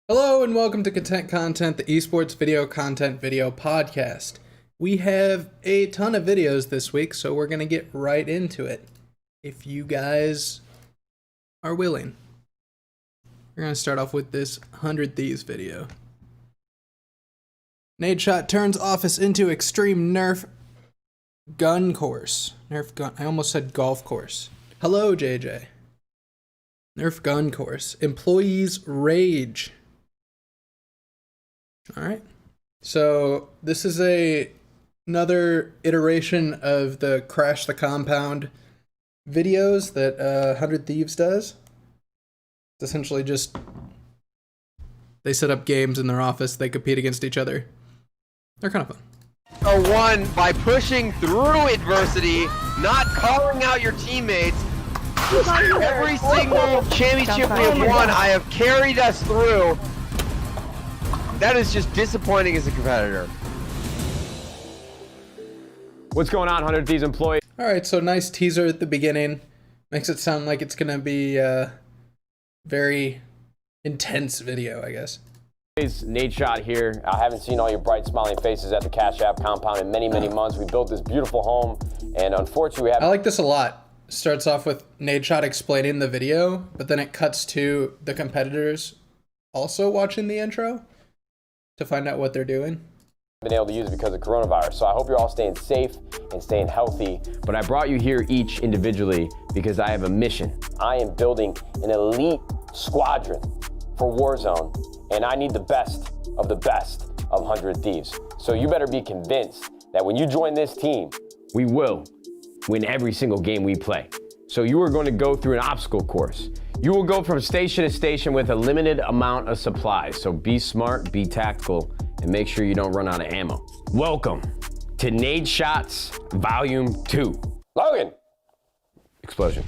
Hello and welcome to Content, the esports video content video podcast. We have a ton of videos this week, so we're going to get right into it. If you guys are willing. We're going to start off with this 100 Thieves video. Nadeshot turns office into extreme Nerf gun course. Nerf gun, I almost said golf course. Hello, JJ. Nerf gun course. Employees rage. All right. So this is another iteration of the Crash the Compound videos that 100 Thieves does. It's essentially just they set up games in their office, they compete against each other. They're kind of fun. Are won by pushing through adversity, not calling out your teammates. Every single championship we have won, I have carried us through. That is just disappointing as a competitor. What's going on, 100 Thieves employees? All right, so nice teaser at the beginning. Makes it sound like it's going to be a very intense video, I guess. Nadeshot here. I haven't seen all your bright smiling faces at the Cash App compound in many months. We built this beautiful home, and unfortunately we have... I like this a lot. Starts off with Nadeshot explaining the video, but then it cuts to the competitors also watching the intro to find out what they're doing. Been able to use it because of coronavirus, so I hope you're all staying safe and staying healthy. But I brought you here each individually because I have a mission. I am building an elite squadron for Warzone, and I need the best of 100 Thieves. So you better be convinced that when you join this team, we will win every single game we play. So you are going to go through an obstacle course. You will go from station to station with a limited amount of supplies. So be smart, be tactical, and make sure you don't run out of ammo. Welcome to Nadeshots Volume 2. Logan! Explosion.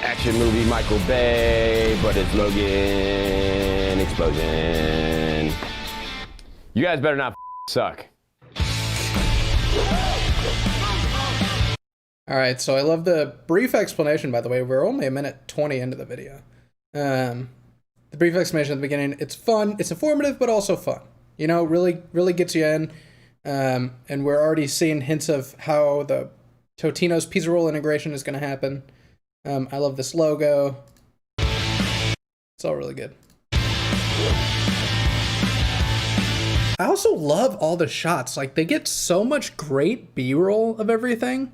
Action movie Michael Bay, but it's Logan. Explosion. You guys better not suck. All right, so I love the brief explanation, by the way. We're only a minute 20 into the video. The brief explanation at the beginning, it's fun, it's informative, but also fun. You know, really gets you in. And we're already seeing hints of how the Totino's pizza roll integration is going to happen. I love this logo. It's all really good. I also love all the shots. Like, they get so much great B-roll of everything.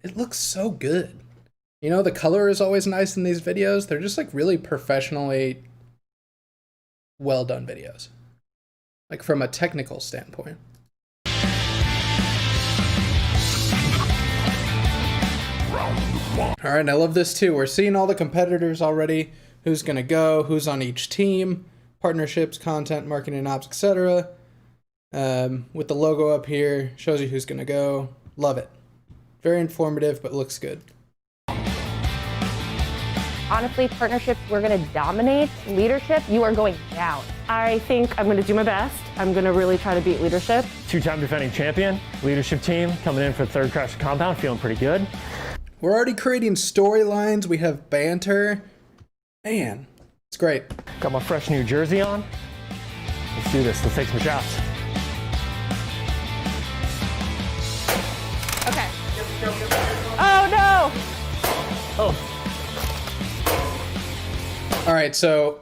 It looks so good. You know, the color is always nice in these videos. They're just like really professionally well done videos. Like from a technical standpoint. All right, I love this too. We're seeing all the competitors already. Who's gonna go, who's on each team, partnerships, content, marketing, ops, etc. With the logo up here, shows you who's gonna go. Love it. Very informative, but looks good. Honestly, partnerships, we're going to dominate. Leadership, you are going down. I think I'm going to do my best. I'm going to really try to beat leadership. Two-time defending champion, leadership team, coming in for third Crash the Compound, feeling pretty good. We're already creating storylines. We have banter. Man, it's great. Got my fresh new jersey on. Let's do this. Let's take some shots. Okay. Oh, no! Oh. All right, so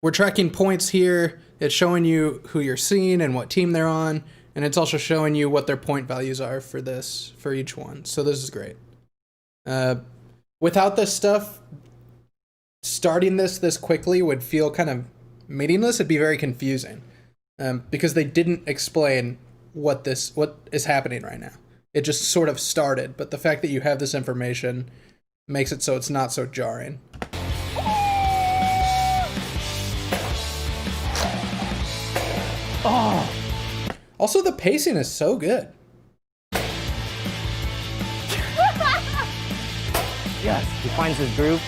we're tracking points here. It's showing you who you're seeing and what team they're on, and it's also showing you what their point values are for each one. So this is great. Without this stuff, starting this quickly would feel kind of meaningless. It'd be very confusing because they didn't explain what is happening right now. It just sort of started, but the fact that you have this information makes it so it's not so jarring. Oh. Also, the pacing is so good. Yes, he finds his groove.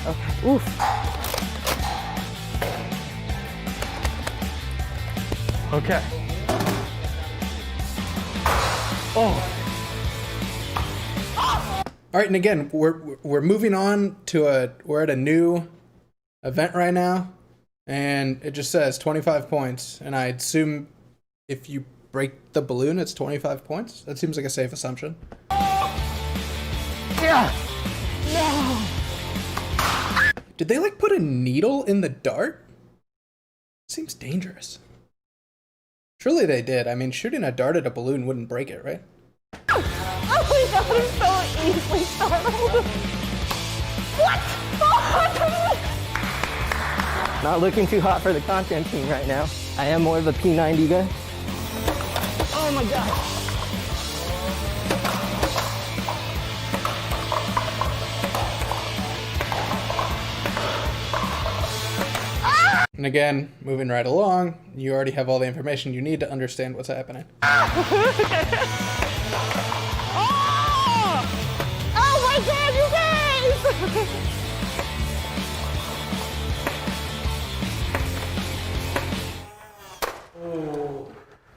Okay, oof. Okay. Oh, All right, and again, we're moving on to we're at a new event right now, and it just says 25 points, and I assume if you break the balloon, it's 25 points. That seems like a safe assumption. Yeah. Did they like put a needle in the dart? Seems dangerous. Surely they did. I mean, shooting a dart at a balloon wouldn't break it, right? Oh my god, I'm so easily startled. What? Not looking too hot for the content team right now. I am more of a P90 guy. Oh my god. And again, moving right along, you already have all the information you need to understand what's happening. Oh my god, you guys!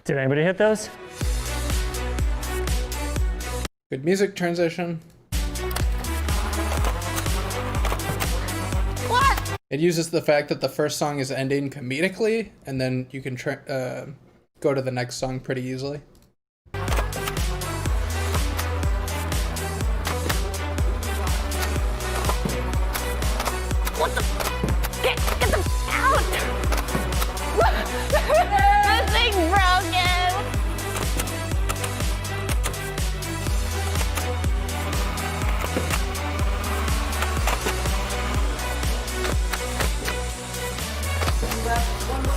did anybody hit those? Good music transition. What? It uses the fact that the first song is ending comedically, and then you can go to the next song pretty easily. What the? Get them out! This thing's broken!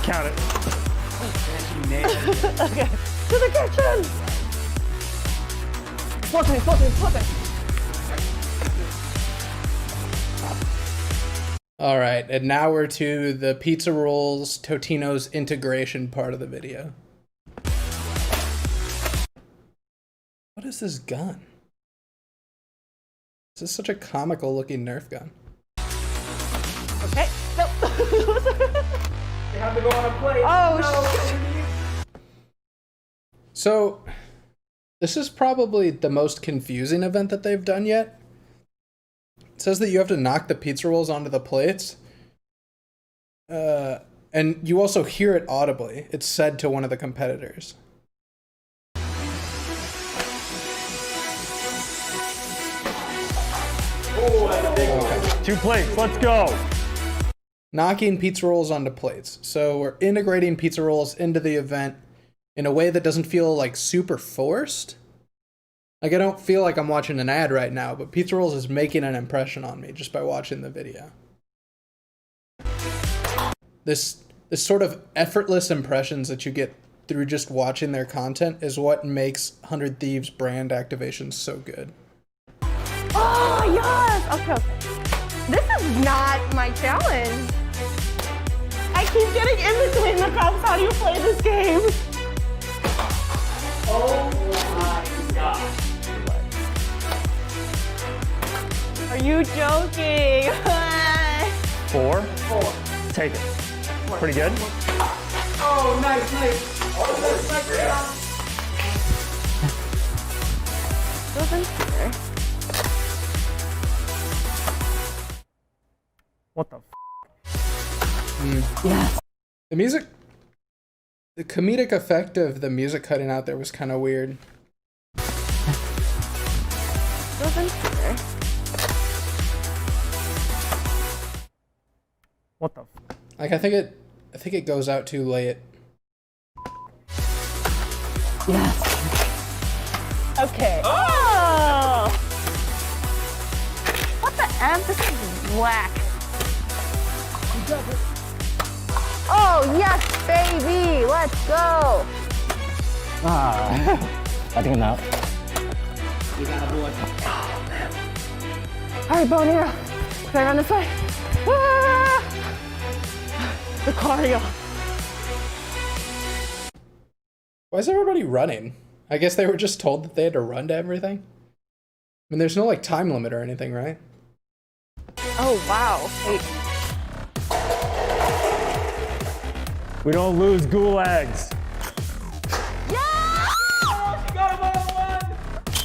Count it. Okay, to the kitchen! Flip it! All right, and now we're to the pizza rolls Totino's integration part of the video. What is this gun? This is such a comical looking Nerf gun. Okay, no. You have to go on a plate. Oh, So, this is probably the most confusing event that they've done yet. It says that you have to knock the pizza rolls onto the plates. And you also hear it audibly. It's said to one of the competitors. Okay. 2 plates, let's go. Knocking pizza rolls onto plates. So we're integrating pizza rolls into the event in a way that doesn't feel like super forced. Like I don't feel like I'm watching an ad right now, but pizza rolls is making an impression on me just by watching the video. This sort of effortless impressions that you get through just watching their content is what makes 100 Thieves brand activations so good. Oh, yes! Okay. This is not my challenge. I keep getting in between the cups. How do you play this game? Oh my god. Are you joking? 4. Take it. Pretty good. Oh, nice. Oh, that's my grab. What the Yes. The music, the comedic effect of the music cutting out there was kind of weird. What the Like I think it goes out too late. Yes. Okay. Oh! What the F? This is whack. Oh, yes, baby! Let's go! I think I'm out. All right, bow and arrow. Can I run this way? Ah! The cardio. Why is everybody running? I guess they were just told that they had to run to everything. I mean, there's no like time limit or anything, right? Oh, wow. Wait. We don't lose gulags.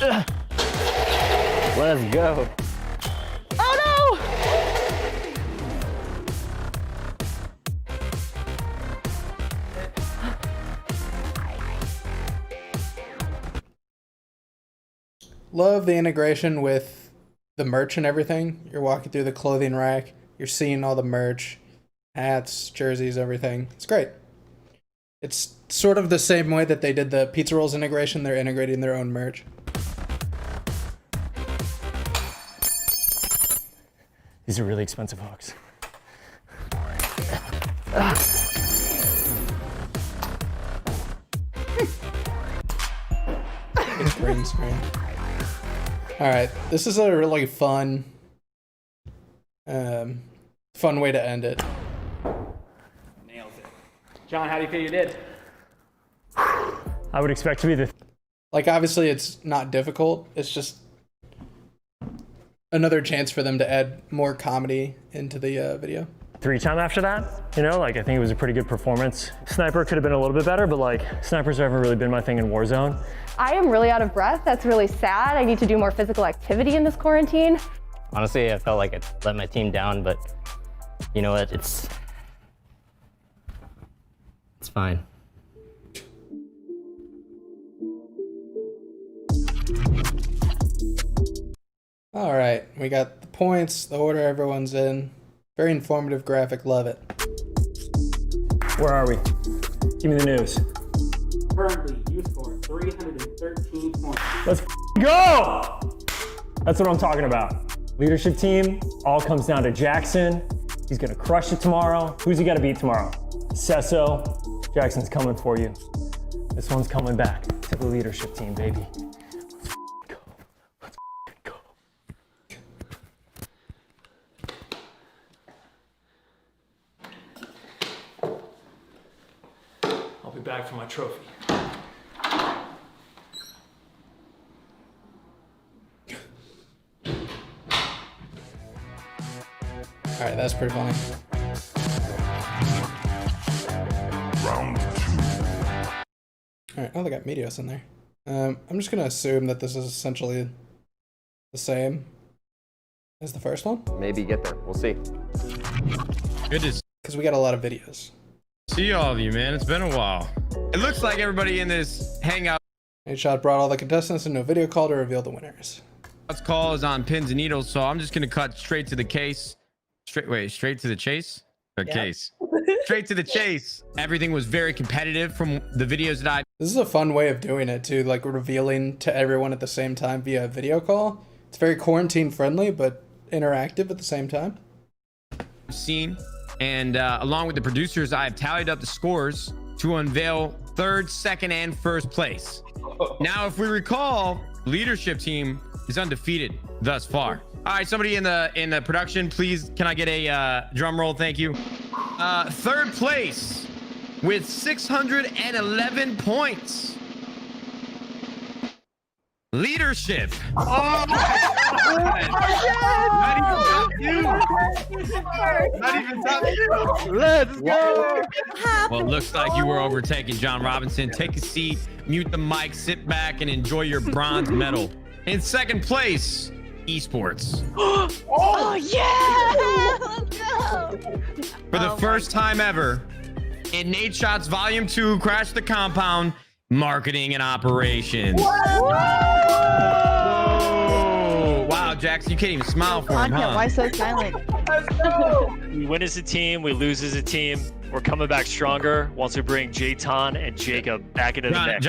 Let's go. Oh Love the integration with the merch and everything. You're walking through the clothing rack. You're seeing all the merch, hats, jerseys, everything. It's great. It's sort of the same way that they did the pizza rolls integration. They're integrating their own merch. These are really expensive hooks. It's green screen. All right, this is a really fun way to end it. Nails it. John, how do you feel you did? I would expect to be the Like, obviously it's not difficult. It's just another chance for them to add more comedy into the video. 3-time after that. You know, like I think it was a pretty good performance. Sniper could have been a little bit better, but like snipers haven't really been my thing in Warzone. I am really out of breath. That's really sad. I need to do more physical activity in this quarantine. Honestly, I felt like I let my team down, but you know what? It's fine. All right, we got the points, the order everyone's in. Very informative graphic, love it. Where are we? Give me the news. Currently, you scored 313 points. Let's go! That's what I'm talking about. Leadership team, all comes down to Jackson. He's gonna crush it tomorrow. Who's he gotta beat tomorrow? Sesso. Jackson's coming for you. This one's coming back to the leadership team, baby. Let's go. Let's go. I'll be back for my trophy. All right, that's pretty funny. Round 2. All right, oh, they got Meteos in there. I'm just gonna assume that this is essentially the same as the first one, Maybe get there. We'll see. Good to because we got a lot of videos. see all of you, man. It's been a while. It looks like everybody in this hangout Nate brought all the contestants into a video call to reveal the winners. call is on pins and needles, so I'm just gonna cut straight to the case. Straight to the chase? Or case? Straight to the chase. Everything was very competitive from the videos that This is a fun way of doing it too, like revealing to everyone at the same time via video call. It's very quarantine friendly, but interactive at the same time. I've seen. And along with the producers, I have tallied up the scores to unveil 3rd, 2nd, and 1st place. Now, if we recall, leadership team is undefeated thus far. All right, somebody in the production, please, can I get a drum roll? Thank you. 3rd place with 611 points. Leadership. Oh my God. Not even top you. Let's go. Well, it looks like you were overtaken, John Robinson. Take a seat, mute the mic, sit back, and enjoy your bronze medal. In 2nd place, esports. Oh yeah! Let's go! For the first time ever, in Nate Shot's Volume 2, Crash the Compound, Marketing and Operations. Whoa! Wow, Jax, you can't even smile for him, huh? Why so silent? We win as a team, we lose as a team. We're coming back stronger once we bring Jayton and Jacob back into the mix.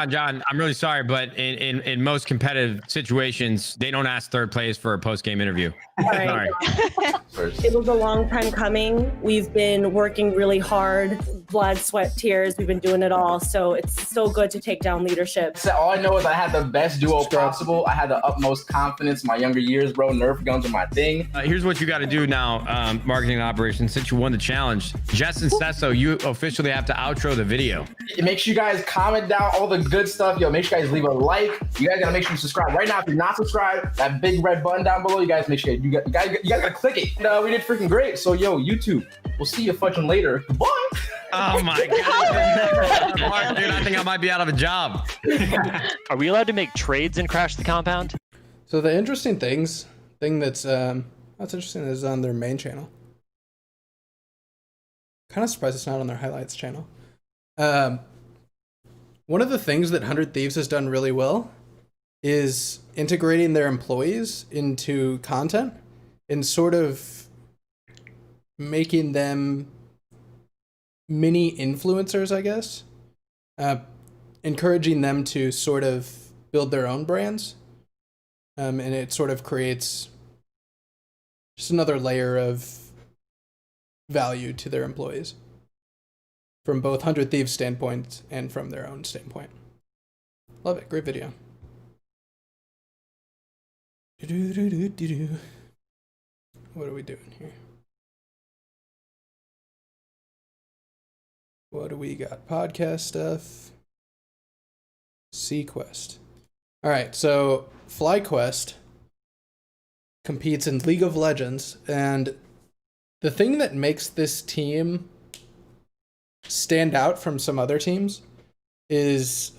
John, I'm really sorry, but in most competitive situations, they don't ask 3rd place for a post-game interview. Sorry. It was a long time coming. We've been working really hard, blood, sweat, tears. We've been doing it all. So it's so good to take down leadership. So all I know is I had the best duo possible. I had the utmost confidence. My younger years, bro, Nerf guns are my thing. Here's what you got to do now, marketing and operations. Since you won the challenge, Jess and Sesso, you officially have to outro the video. Make sure you guys comment down all the good stuff. Yo, make sure you guys leave a like. You guys gotta make sure you subscribe right now. If you're not subscribed, that big red button down below, you guys make sure you guys gotta click it. We did freaking great. So yo, YouTube, we'll see you fucking later. Goodbye. Oh my god. Mark, dude, I think I might be out of a job. Are we allowed to make trades and crash the compound? So the interesting thing that's interesting is on their main channel. Kind of surprised it's not on their highlights channel. One of the things that 100 Thieves has done really well is integrating their employees into content and sort of making them mini influencers, I guess. Encouraging them to sort of build their own brands. And it sort of creates just another layer of value to their employees from both 100 Thieves standpoint and from their own standpoint. Love it. Great video. What are we doing here? What do we got? Podcast stuff. SeaQuest. All right, so FlyQuest competes in League of Legends, and the thing that makes this team stand out from some other teams is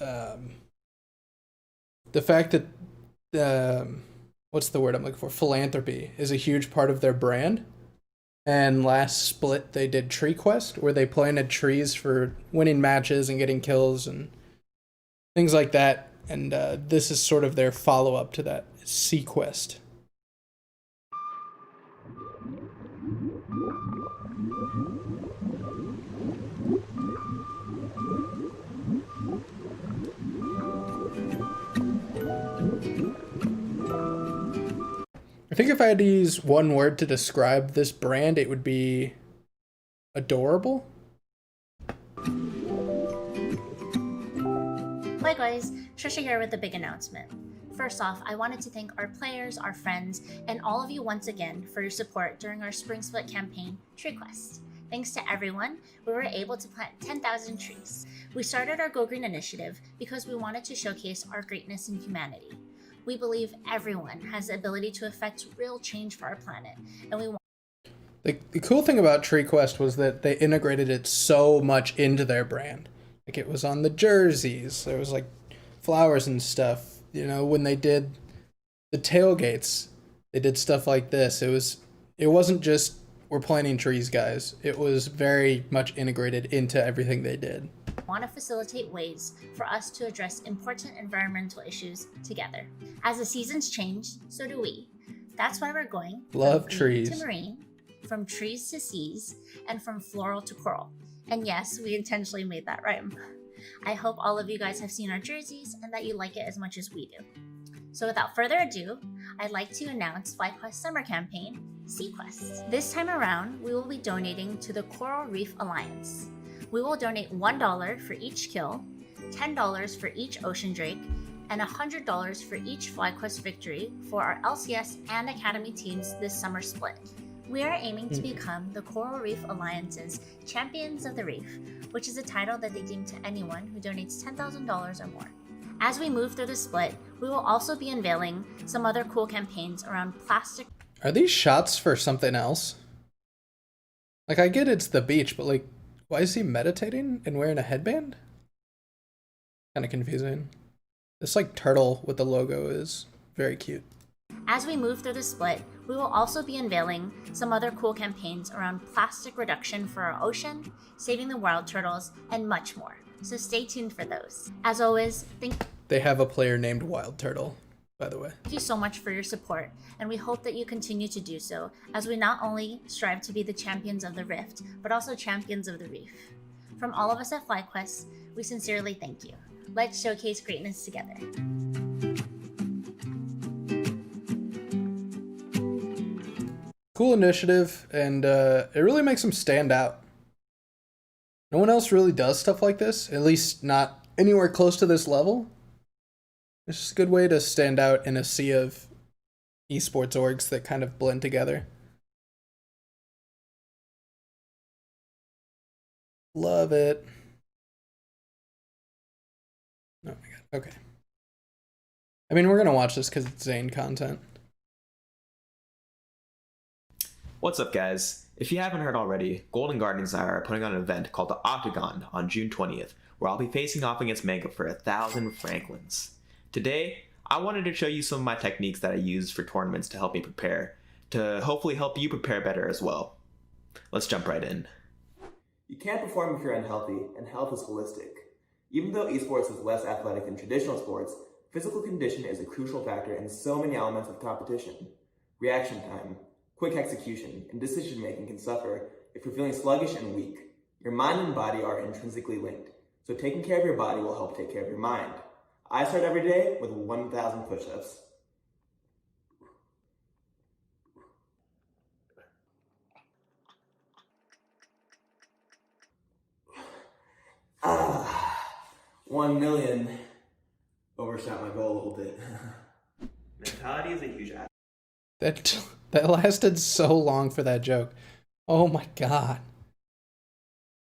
the fact that what's the word I'm looking for? Philanthropy is a huge part of their brand. And last split, they did Tree Quest, where they planted trees for winning matches and getting kills and things like that. And this is sort of their follow-up to that, SeaQuest. I think if I had to use one word to describe this brand, it would be adorable. Hi guys, Trisha here with a big announcement. First off, I wanted to thank our players, our friends, and all of you once again for your support during our Spring Split campaign, Tree Quest. Thanks to everyone, we were able to plant 10,000 trees. We started our Go Green initiative because we wanted to showcase our greatness in humanity. We believe everyone has the ability to affect real change for our planet, and we want. The cool thing about Tree Quest was that they integrated it so much into their brand. Like, it was on the jerseys, there was like flowers and stuff. You know, when they did the tailgates, they did stuff like this. It wasn't just, we're planting trees, guys. It was very much integrated into everything they did. Want to facilitate ways for us to address important environmental issues together. As the seasons change, so do we. That's why we're going Love from trees. green to marine, from trees to seas, and from floral to coral. And yes, we intentionally made that rhyme. I hope all of you guys have seen our jerseys and that you like it as much as we do. So without further ado, I'd like to announce FlyQuest summer campaign, SeaQuest. This time around, we will be donating to the Coral Reef Alliance. We will donate $1 for each kill, $10 for each ocean drake, and $100 for each FlyQuest victory for our LCS and Academy teams this summer split. We are aiming to become the Coral Reef Alliance's Champions of the Reef, which is a title that they deem to anyone who donates $10,000 or more. As we move through the split, we will also be unveiling some other cool campaigns around plastic. Are these shots for something else? Like, I get it's the beach, but like, why is he meditating and wearing a headband? Kind of confusing. This like turtle with the logo is very cute. As we move through the split, we will also be unveiling some other cool campaigns around plastic reduction for our ocean, saving the wild turtles, and much more. So stay tuned for those. As always, They have a player named Wild Turtle, by the way. Thank you so much for your support, and we hope that you continue to do so, as we not only strive to be the champions of the Rift, but also champions of the Reef. From all of us at FlyQuest, we sincerely thank you. Let's showcase greatness together. Cool initiative, and it really makes them stand out. No one else really does stuff like this, at least not anywhere close to this level. It's just a good way to stand out in a sea of esports orgs that kind of blend together. Love it. Oh my god, okay. I mean, we're gonna watch this because it's Zane content. What's up, guys? If you haven't heard already, Golden Guardians and I are putting on an event called the Octagon on June 20th, where I'll be facing off against Mango for 1,000 Franklins. Today, I wanted to show you some of my techniques that I use for tournaments to help me prepare, to hopefully help you prepare better as well. Let's jump right in. You can't perform if you're unhealthy, and health is holistic. Even though esports is less athletic than traditional sports, physical condition is a crucial factor in so many elements of competition. Reaction time, quick execution, and decision-making can suffer if you're feeling sluggish and weak. Your mind and body are intrinsically linked, so taking care of your body will help take care of your mind. I start every day with 1,000 push-ups. Ah, 1 million. Overshot my goal a little bit. Mentality is a huge That lasted so long for that joke. Oh my god.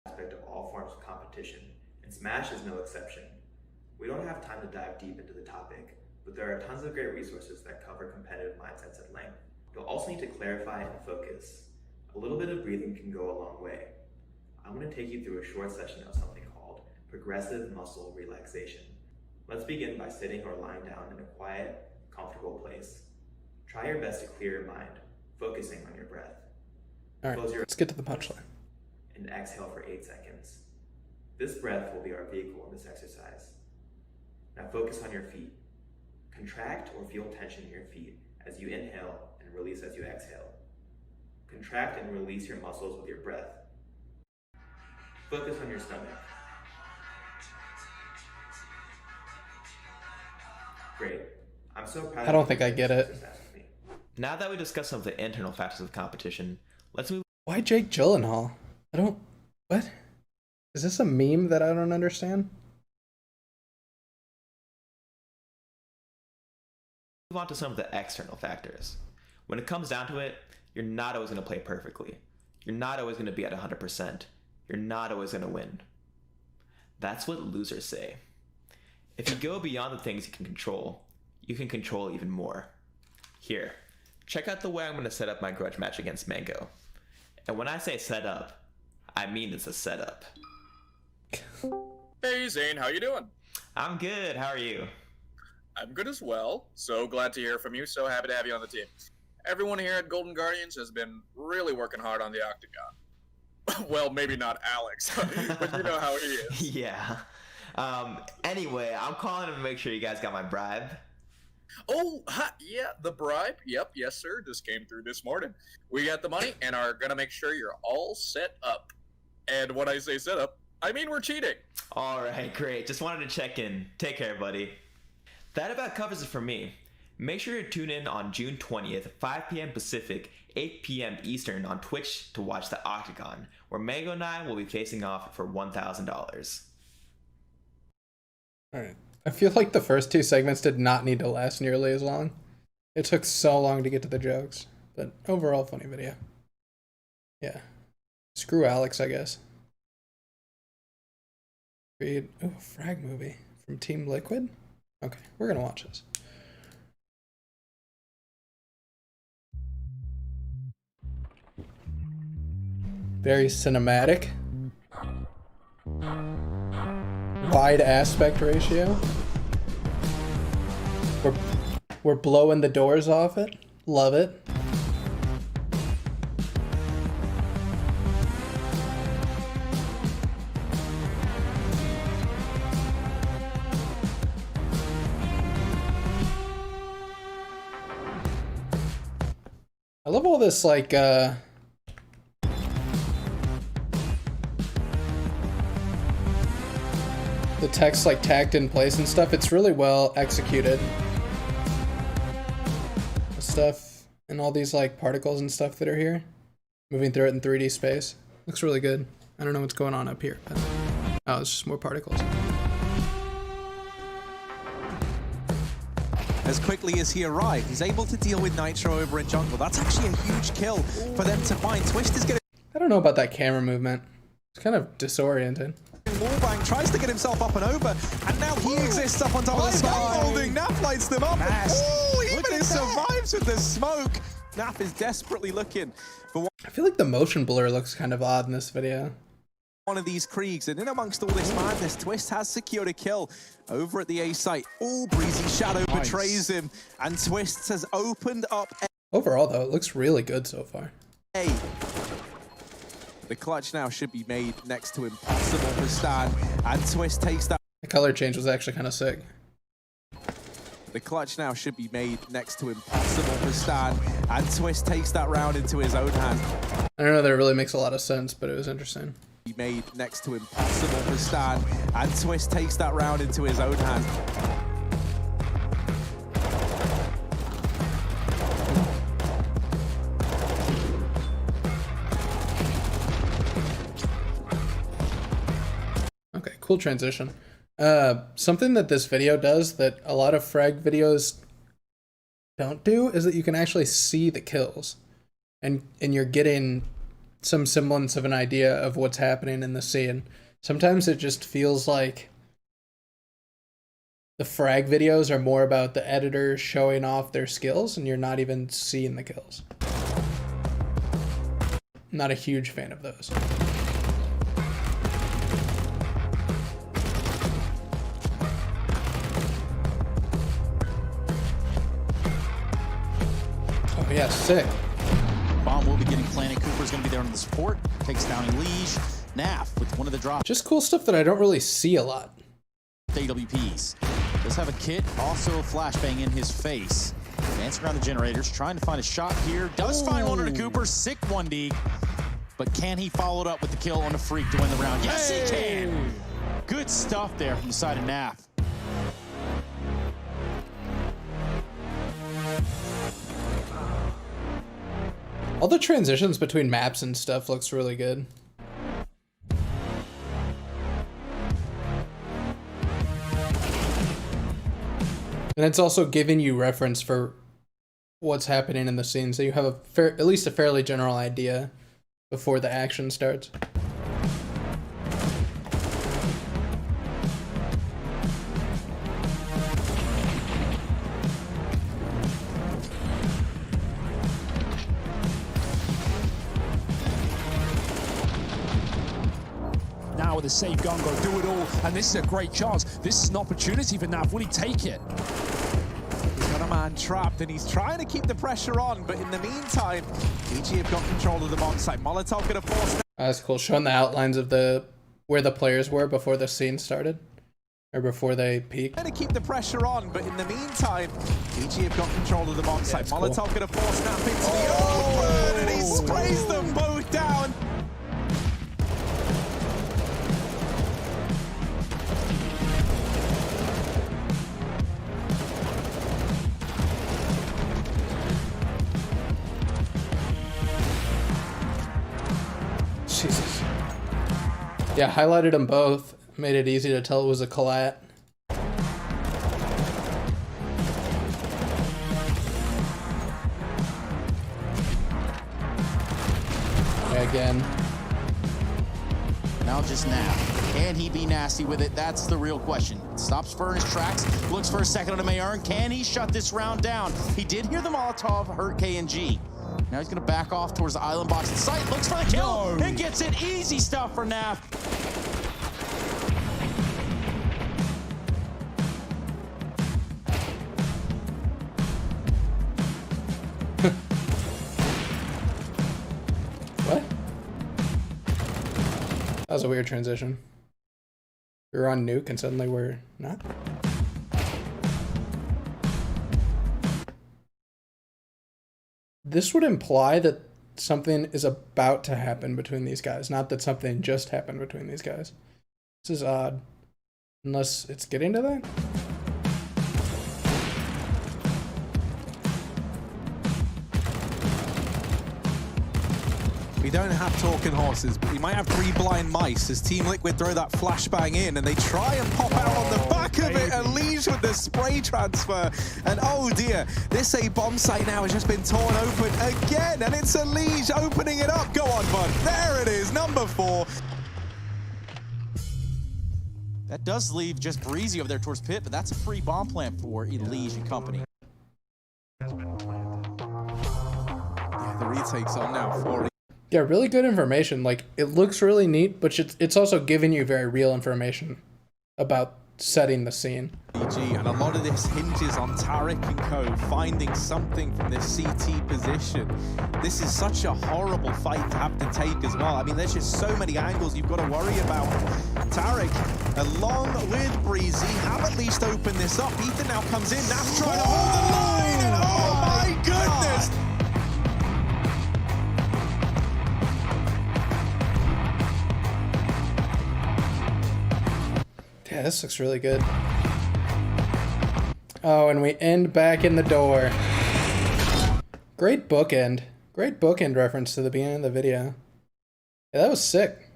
aspect of all forms of competition, and Smash is no exception. We don't have time to dive deep into the topic, but there are tons of great resources that cover competitive mindsets at length. You'll also need to clarify and focus. A little bit of breathing can go a long way. I'm going to take you through a short session of something called progressive muscle relaxation. Let's begin by sitting or lying down in a quiet, comfortable place. Try your best to clear your mind, focusing on your breath. All right, let's get to the punchline. And exhale for 8 seconds. This breath will be our vehicle in this exercise. Now focus on your feet. Contract or feel tension in your feet as you inhale and release as you exhale. Contract and release your muscles with your breath. Focus on your stomach. Great. I'm so proud I don't think I get it. Now that we discussed some of the internal factors of competition, let's move. Why Jake Gyllenhaal? What? Is this a meme that I don't understand? Move on to some of the external factors. When it comes down to it, you're not always going to play perfectly. You're not always going to be at 100%. You're not always going to win. That's what losers say. If you go beyond the things you can control even more. Here, check out the way I'm going to set up my grudge match against Mango. And when I say set up, I mean it's a setup. Hey Zane, how you doing? I'm good, how are you? I'm good as well. So glad to hear from you. So happy to have you on the team. Everyone here at Golden Guardians has been really working hard on the Octagon. Well, maybe not Alex, but you know how he is. Yeah. Anyway, I'm calling to make sure you guys got my bribe. Oh, yeah, the bribe. Yep, yes, sir. Just came through this morning. We got the money and are going to make sure you're all set up. And when I say set up, I mean we're cheating. All right, great. Just wanted to check in. Take care, buddy. That about covers it for me. Make sure to tune in on June 20th, 5 p.m. Pacific, 8 p.m. Eastern on Twitch to watch the Octagon, where Mango and I will be facing off for $1,000. Alright. I feel like the first 2 segments did not need to last nearly as long. It took so long to get to the jokes. But overall, funny video. Yeah. Screw Alex, I guess. Read. Oh, frag movie from Team Liquid? Okay, we're gonna watch this. Very cinematic. Wide aspect ratio. We're blowing the doors off it. Love it. I love all this like the text like tagged in place and stuff. It's really well executed. The stuff and all these like particles and stuff that are here, moving through it in 3D space. Looks really good. I don't know what's going on up here, but oh, it's just more particles. As quickly as he arrived, he's able to deal with Nitro over in jungle. That's actually a huge kill for them to find. Twist is gonna. I don't know about that camera movement. It's kind of disoriented. Wallbang tries to get himself up and over, and now he exists up on top of the scaffolding. Naf lights them up. Oh, even he survives with the smoke. Naf is desperately looking for I feel like the motion blur looks kind of odd in this video. One of these Kriegs, and in amongst all this madness, Twist has secured a kill over at the A site. All Breezy Shadow betrays him, and Twist has opened up Overall, though, it looks really good so far. A. The clutch now should be made next to impossible for Stan, and Twist takes that. The color change was actually kind of sick. The clutch now should be made next to impossible for Stan, and Twist takes that round into his own hand. I don't know that it really makes a lot of sense, but it was interesting. Made next to impossible for Stan, and Twist takes that round into his own hand. Okay, cool transition. Something that this video does that a lot of frag videos don't do is that you can actually see the kills, and you're getting some semblance of an idea of what's happening in the scene. Sometimes it just feels like the frag videos are more about the editors showing off their skills and you're not even seeing the kills. Not a huge fan of those. Oh yeah, sick. Bomb will be getting planted. Cooper's going to be there on the support. Takes down Elige. Naf with one of the drops. Just cool stuff that I don't really see a lot. AWPs. Does have a kit. Also a flashbang in his face. Dancing around the generators. Trying to find a shot here. Does find one to Cooper. Sick 1D. But can he follow it up with the kill on the Freak to win the round? Yes, he can. Good stuff there from the side of Naf. All the transitions between maps and stuff looks really good. And it's also giving you reference for what's happening in the scene, so you have at least a fairly general idea before the action starts. Now with a safe gun, go do it all, and this is a great chance. This is an opportunity for Nav. Will he take it? He's got a man trapped, and he's trying to keep the pressure on, but in the meantime, EG have got control of the bomb site. Molotov gonna force. That's cool, showing the outlines of where the players were before the scene started, or before they peaked. Trying to keep the pressure on, but in the meantime, EG have got control of the bomb site. Molotov cool. gonna force Snap into the open, and he sprays them both down. Jesus. Yeah, highlighted them both. Made it easy to tell it was a collat. Okay, again. Now just Naf. Can he be nasty with it? That's the real question. Stops for his tracks. Looks for a second on a Mayern. Can he shut this round down? He did hear the Molotov hurt KNG. Now he's going to back off towards the island box. The site looks for the kill and gets it. Easy stuff for Naf. What? That was a weird transition. We were on nuke and suddenly we're not. This would imply that something is about to happen between these guys, not that something just happened between these guys. This is odd. Unless it's getting to that? We don't have talking horses, but we might have 3 blind mice as Team Liquid throw that flashbang in, and they try and pop out on the back of it, and Lige with the spray transfer. And oh dear, this A bomb site now has just been torn open again, and it's a Lige opening it up. Go on, bud. There it is, number 4. That does leave just Breezy over there towards Pit, but that's a free bomb plant for Elige and company. Yeah, the retake's on now for Yeah, really good information. Like, it looks really neat, but it's also giving you very real information about setting the scene. And a lot of this hinges on Tarek and co finding something from this CT position. This is such a horrible fight to have to take as well. I mean, there's just so many angles you've got to worry about. Tarek, along with Breezy, have at least opened this up. Ethan now comes in, now trying to hold the line, and oh my goodness! Yeah, this looks really good. Oh, and we end back in the door. Great bookend. Great bookend reference to the beginning of the video. Yeah, that was sick.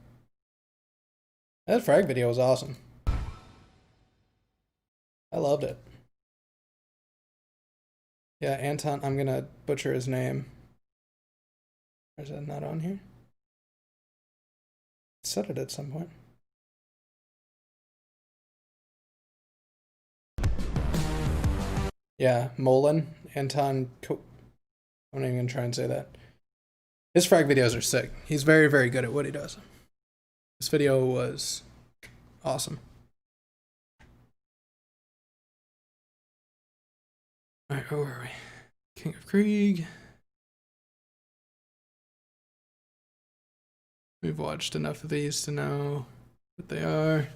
That frag video was awesome. I loved it. Yeah, Anton, I'm gonna butcher his name. Or is that not on here? I said it at some point. Yeah, Molin, Anton, I'm not even gonna try and say that. His frag videos are sick. He's very, very good at what he does. This video was awesome. Alright, where were we? King of Krieg. We've watched enough of these to know what they are.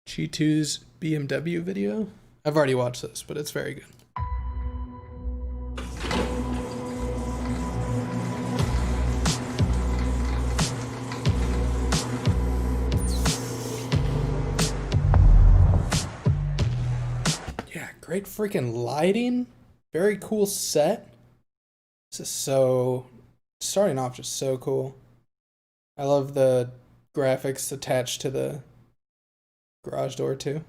G2's BMW video. I've already watched this, but it's very good. Yeah, great freaking lighting. Very cool set. This is so, starting off just so cool. I love the graphics attached to the garage door too.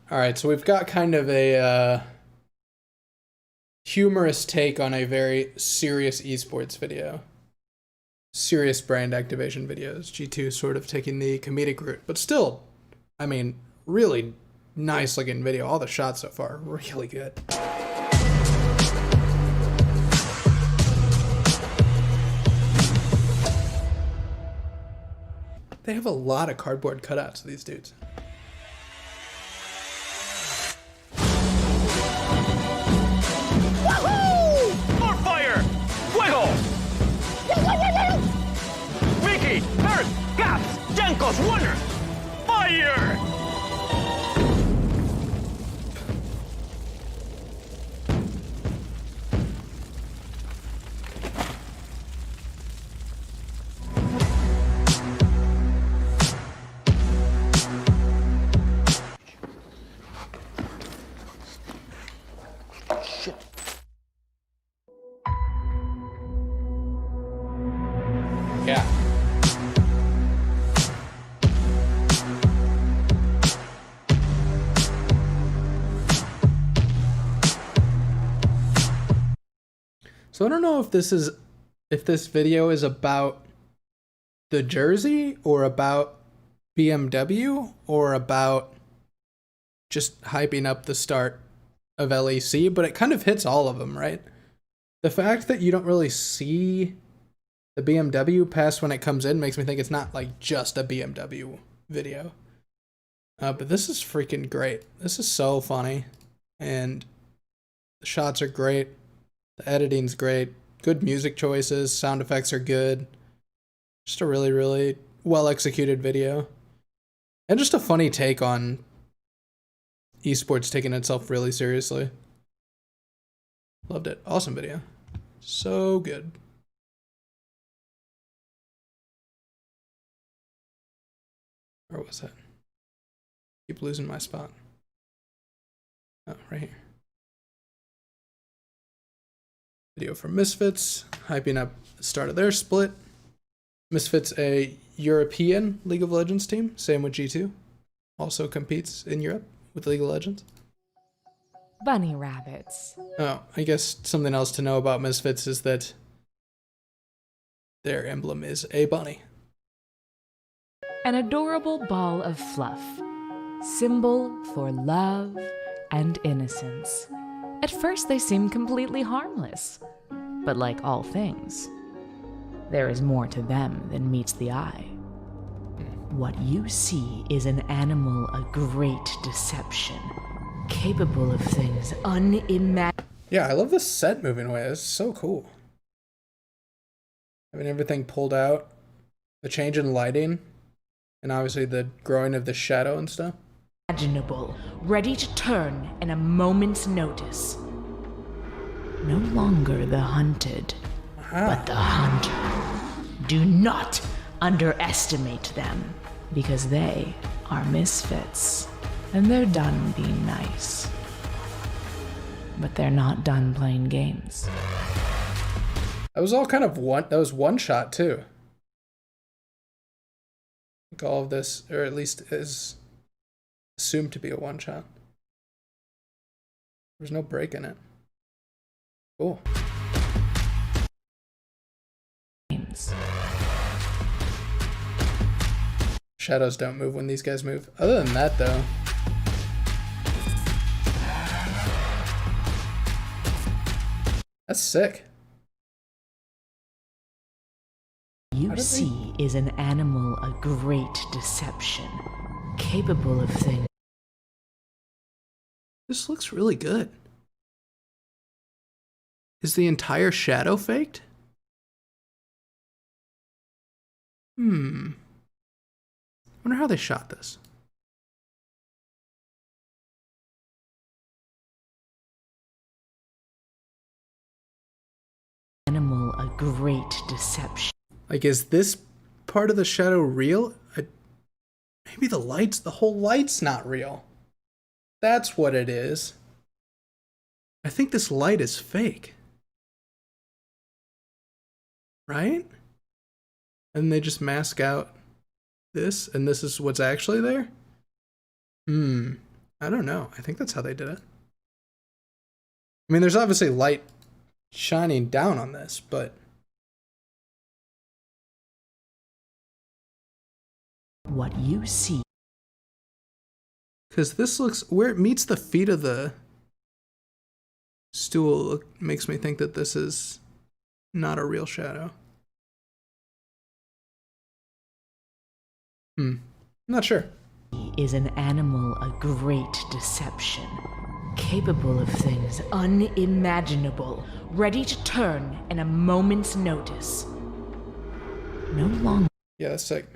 All right, so we've got kind of a humorous take on a very serious esports video. Serious brand activation videos. G2 sort of taking the comedic route, but still, I mean, really nice looking video. All the shots so far, really good. They have a lot of cardboard cutouts of these dudes. Mickey, Earth, Gaps, Jankos, Wonder, Fire! Shit. Yeah. So I don't know if this video is about the jersey or about BMW or about just hyping up the start of LEC, but it kind of hits all of them, right? The fact that you don't really see the BMW past when it comes in makes me think it's not like just a BMW video. But this is freaking great. This is so funny. And the shots are great. The editing's great. Good music choices. Sound effects are good. Just a really, really well executed video. And just a funny take on esports taking itself really seriously. Loved it. Awesome video. So good. Where was that? Keep losing my spot. Oh, right here. Video from Misfits, hyping up the start of their split. Misfits, a European League of Legends team, same with G2. Also competes in Europe with League of Legends. Bunny rabbits. Oh, I guess something else to know about Misfits is that their emblem is a bunny. An adorable ball of fluff, symbol for love and innocence. At first they seem completely harmless, but like all things, there is more to them than meets the eye. What you see is an animal of great deception, capable of things unimaginable. Yeah, I love the set moving away. It's so cool. Having everything pulled out, the change in lighting, and obviously the growing of the shadow and stuff. Imaginable, ready to turn in a moment's notice. No longer the hunted, but the hunter. Do not underestimate them, because they are misfits, and they're done being nice. But they're not done playing games. That was all kind of one shot too. I think all of this, or at least is assumed to be a one shot. There's no break in it. Cool. Shadows don't move when these guys move. Other than that though, that's sick. You see is an animal of great deception, capable of things. This looks really good. Is the entire shadow faked? Wonder how they shot this. Animal of great deception. Like, is this part of the shadow real? Maybe the whole light's not real. That's what it is. I think this light is fake. Right? And they just mask out this, and this is what's actually there? I don't know. I think that's how they did it. I mean, there's obviously light shining down on this, but what you see. Because this looks, where it meets the feet of the stool, makes me think that this is not a real shadow. Not sure. Is an animal of great deception, capable of things unimaginable, ready to turn in a moment's notice. No longer. Yeah, that's sick.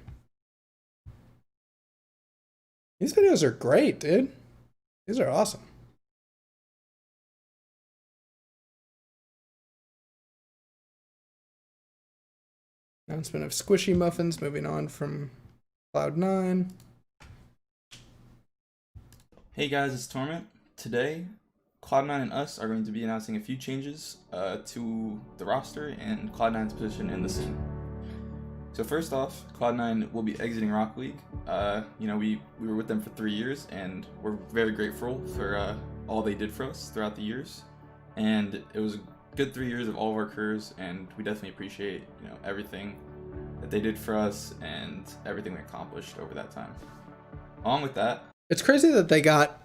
These videos are great, dude. These are awesome. Announcement of Squishy Muffins moving on from Cloud9. Hey guys, it's Torment. Today, Cloud9 and us are going to be announcing a few changes to the roster and Cloud9's position in the scene. So first off, Cloud9 will be exiting Rocket League. We were with them for 3 years, and we're very grateful for all they did for us throughout the years. And it was a good 3 years of all of our careers, and we definitely appreciate everything that they did for us and everything we accomplished over that time. Along with that, it's crazy that they got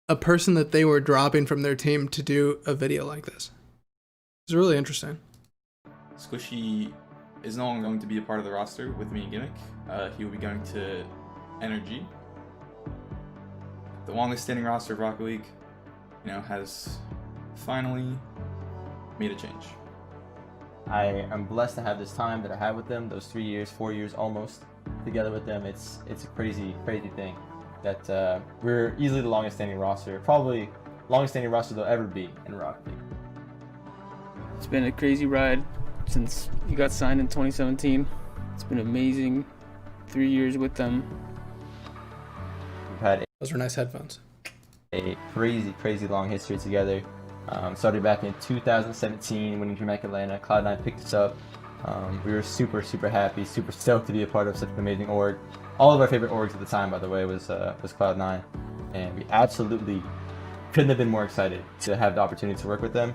a person that they were dropping from their team to do a video like this. It's really interesting. Squishy is no longer going to be a part of the roster with me and Gimmick. He will be going to Energy. The longest standing roster of Rocket League, has finally made a change. I am blessed to have this time that I had with them, those 3 years, 4 years almost together with them. It's a crazy thing that we're easily the longest standing roster, probably longest standing roster they'll ever be in Rocket League. It's been a crazy ride since he got signed in 2017. It's been amazing. 3 years with them. had those were nice headphones. A crazy long history together. Started back in 2017 when Dream Atlanta. Cloud9 picked us up. We were super happy, super stoked to be a part of such an amazing org. All of our favorite orgs at the time, by the way, was Cloud9, and we absolutely couldn't have been more excited to have the opportunity to work with them.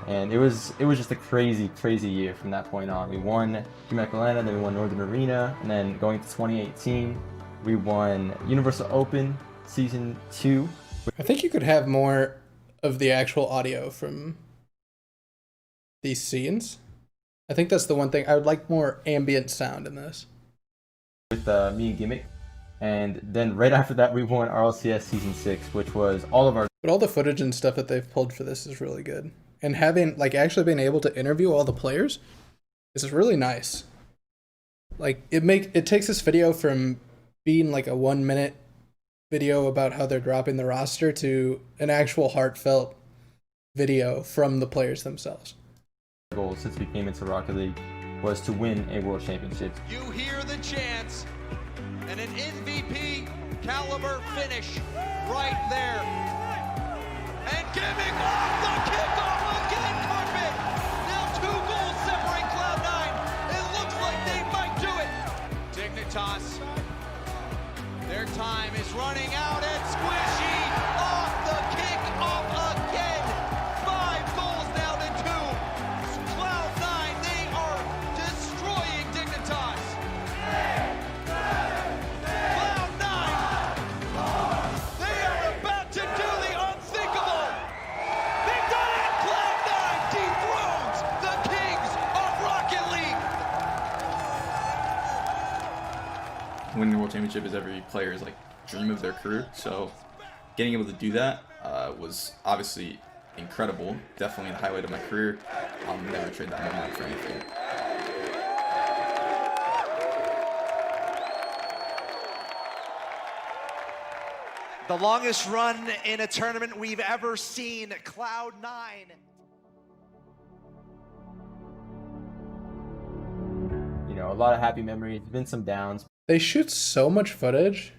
And it was just a crazy year from that point on. We won Dream Atlanta, then we won Northern Arena, and then going to 2018, we won Universal Open Season 2. I think you could have more of the actual audio from these scenes. I think that's the one thing. I would like more ambient sound in this. With me and Gimmick. And then right after that, we won RLCS Season 6, which was all of our... But all the footage and stuff that they've pulled for this is really good. And having, like, actually being able to interview all the players is really nice. Like, it takes this video from being like a 1 minute video about how they're dropping the roster to an actual heartfelt video from the players themselves. Goal since we came into Rocket League was to win a world championship. You hear the chants and an MVP caliber finish right there. And Gimmick off the kickoff again, Carpet. Now 2 goals separate Cloud9. It looks like they might do it. Dignitas. Their time is running out and Squishy off the kickoff again. 5 goals now to 2. Cloud9, they are destroying Dignitas. Cloud9, they are about to do the unthinkable. They've done it. Cloud9 dethrones the Kings of Rocket League. Winning the World Championship is every player's like dream of their career, so getting able to do that was obviously incredible. Definitely the highlight of my career. I'll never trade that moment for anything. The longest run in a tournament we've ever seen, Cloud9. You know, a lot of happy memories, been some downs. They shoot so much footage,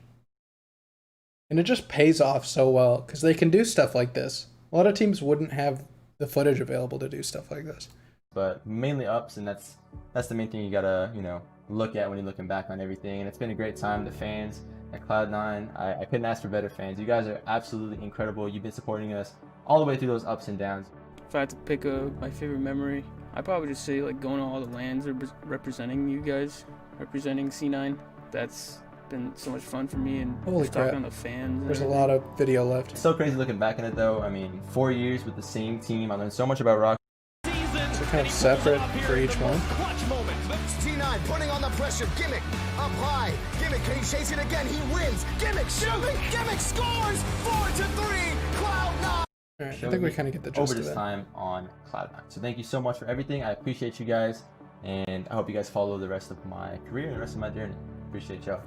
and it just pays off so well because they can do stuff like this. A lot of teams wouldn't have the footage available to do stuff like this. But mainly ups, and that's the main thing you gotta, you know, look at when you're looking back on everything. And it's been a great time. The fans at Cloud9, I couldn't ask for better fans. You guys are absolutely incredible. You've been supporting us all the way through those ups and downs. If I had to pick my favorite memory, I'd probably just say like going to all the lands representing you guys, representing C9. That's been so much fun for me, and Holy just talking crap. to the fans. There's a lot of video left. It's so crazy looking back on it though. I mean, 4 years with the same team. I learned so much about Rocket. So kind of separate for each one. T9 putting on the pressure. Gimmick up high. Gimmick, can he chase it again? He wins. Gimmick shooting. Gimmick scores. 4-3. Cloud9. All right, I think we kind of get the gist over of this it. time on Cloud9. So thank you so much for everything. I appreciate you guys, and I hope you guys follow the rest of my career and the rest of my journey. Appreciate y'all.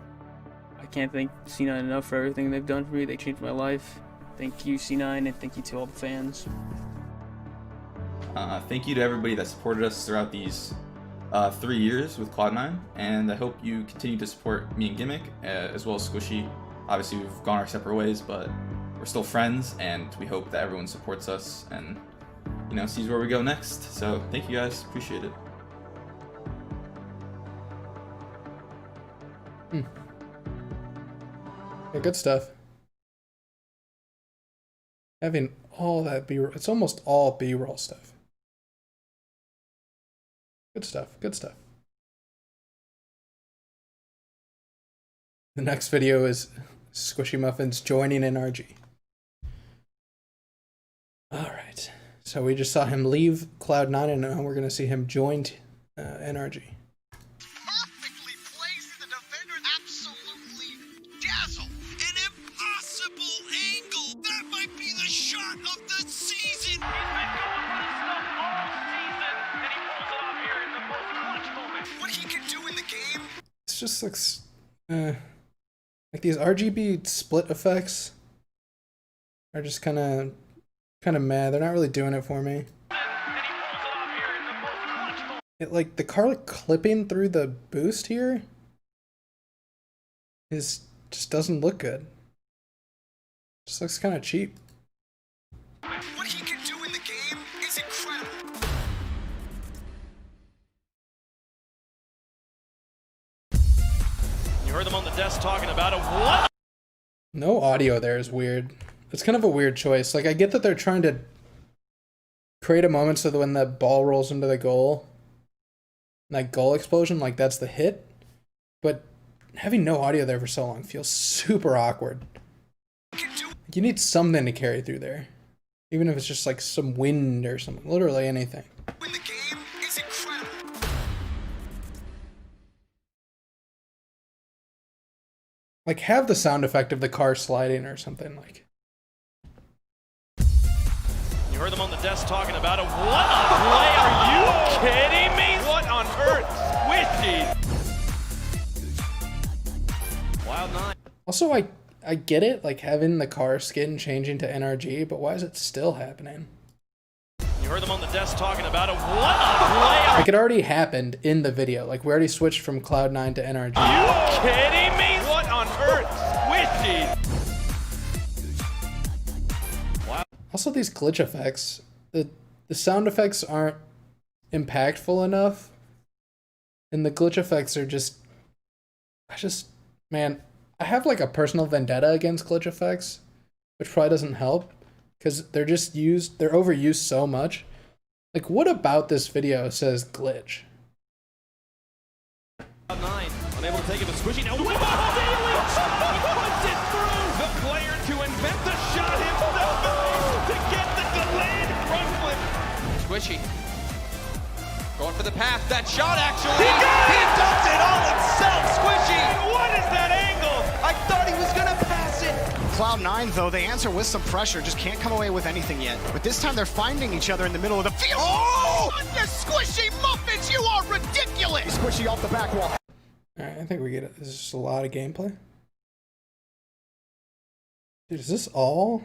I can't thank C9 enough for everything they've done for me. They changed my life. Thank you, C9, and thank you to all the fans. Thank you to everybody that supported us throughout these 3 years with Cloud9, and I hope you continue to support me and Gimmick, as well as Squishy. Obviously, we've gone our separate ways, but we're still friends, and we hope that everyone supports us and, you know, sees where we go next. So thank you guys, appreciate it. Yeah, good stuff. Having all that B-roll, it's almost all B-roll stuff. Good stuff, good stuff. The next video is Squishy Muffins joining NRG. Alright, so we just saw him leave Cloud9 and now we're going to see him join NRG. Dazzle, an impossible angle. That might be the shot of the season. He's been going for this stuff all season, and he pulls it off here in the most clutch moment. What he can do in the game. It's just like these RGB split effects are just kind of mad. They're not really doing it for me. It, like the car clipping through the boost here just doesn't look good. Just looks kind of cheap. What he can do in the game is incredible. You heard them on the desk talking about it. What? No audio there is weird. It's kind of a weird choice. Like, I get that they're trying to create a moment so that when the ball rolls into the goal, like goal explosion, like that's the hit. But having no audio there for so long feels super awkward. You need something to carry through there. Even if it's just like some wind or something. Literally anything. When the game is incredible. Like, have the sound effect of the car sliding or something. Like, You heard them on the desk talking about it. What a play? Are you kidding me? What on earth? Squishy. Wild 9. also, I get it, like having the car skin changing to NRG, but why is it still happening? You heard them on the desk talking about it. What a play? Like, it already happened in the video. Like, we already switched from Cloud9 to NRG. Are you kidding me? What on earth? Squishy. Wow. Also, these glitch effects, the sound effects aren't impactful enough, and the glitch effects are just, man, I have like a personal vendetta against glitch effects, which probably doesn't help, because they're overused so much. Like, what about this video says glitch? 9, unable to take it, but Squishy now. He puts it through. The player to invent the shot himself to get the delayed front flip. Squishy. Going for the pass. That shot actually. He does it all himself. Squishy. What is that angle? I thought he was going to pass it. Cloud9, though, they answer with some pressure, just can't come away with anything yet. But this time they're finding each other in the middle of the field. Oh! You squishy muffins, you are ridiculous! Squishy off the back wall. Alright, I think we get it. This is just a lot of gameplay. Dude, is this all?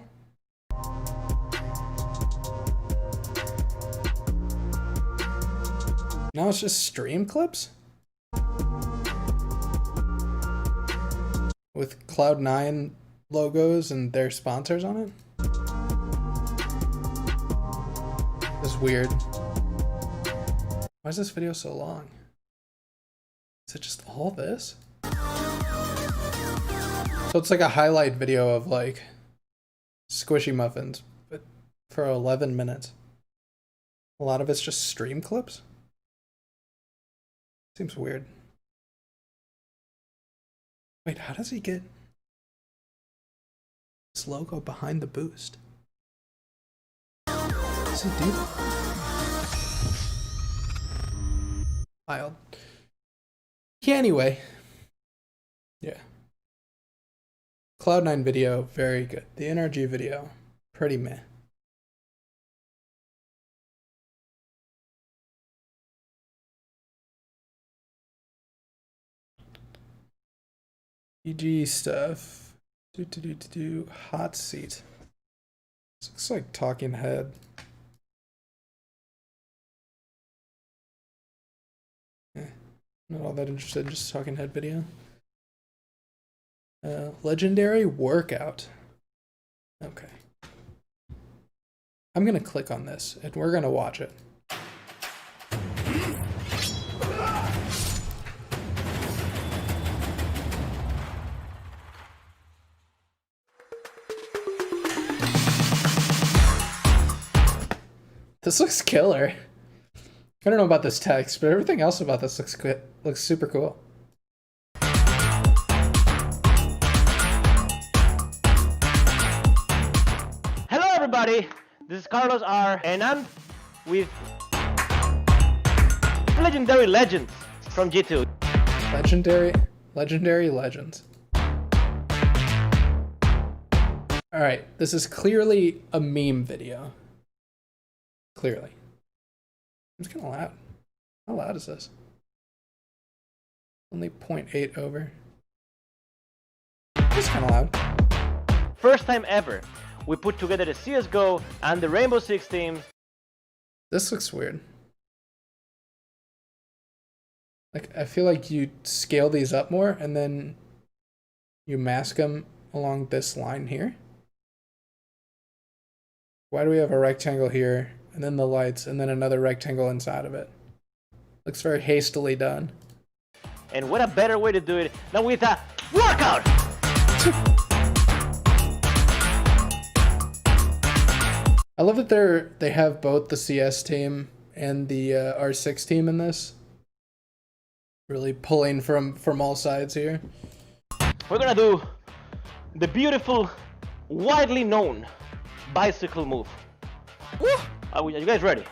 Now it's just stream clips? With Cloud9 logos and their sponsors on it? This is weird. Why is this video so long? Is it just all this? So it's like a highlight video of like squishy muffins, but for 11 minutes. A lot of it's just stream clips? Seems weird. Wait, how does he get this logo behind the boost? How does he do that? Wild. Yeah, anyway. Yeah. Cloud9 video, very good. The NRG video, pretty meh. EG stuff. Hot seat. This looks like Talking Head. Not all that interested in just Talking Head video. Legendary workout. Okay. I'm gonna click on this and we're gonna watch it. This looks killer. I don't know about this text, but everything else about this looks good. Looks super cool. Hello everybody, this is Carlos R, and I'm with Legendary Legends from G2. Legendary Legends. Alright, this is clearly a meme video. Clearly. It's kind of loud. How loud is this? Only 0.8 over. It's kind of loud. First time ever, we put together the CSGO and the Rainbow Six teams. This looks weird. Like, I feel like you scale these up more and then you mask them along this line here. Why do we have a rectangle here, and then the lights, and then another rectangle inside of it? Looks very hastily done. And what a better way to do it than with a workout! I love that they have both the CS team and the R6 team in this. Really pulling from all sides here. We're gonna do the beautiful, widely known bicycle move. Woo! Are you guys ready?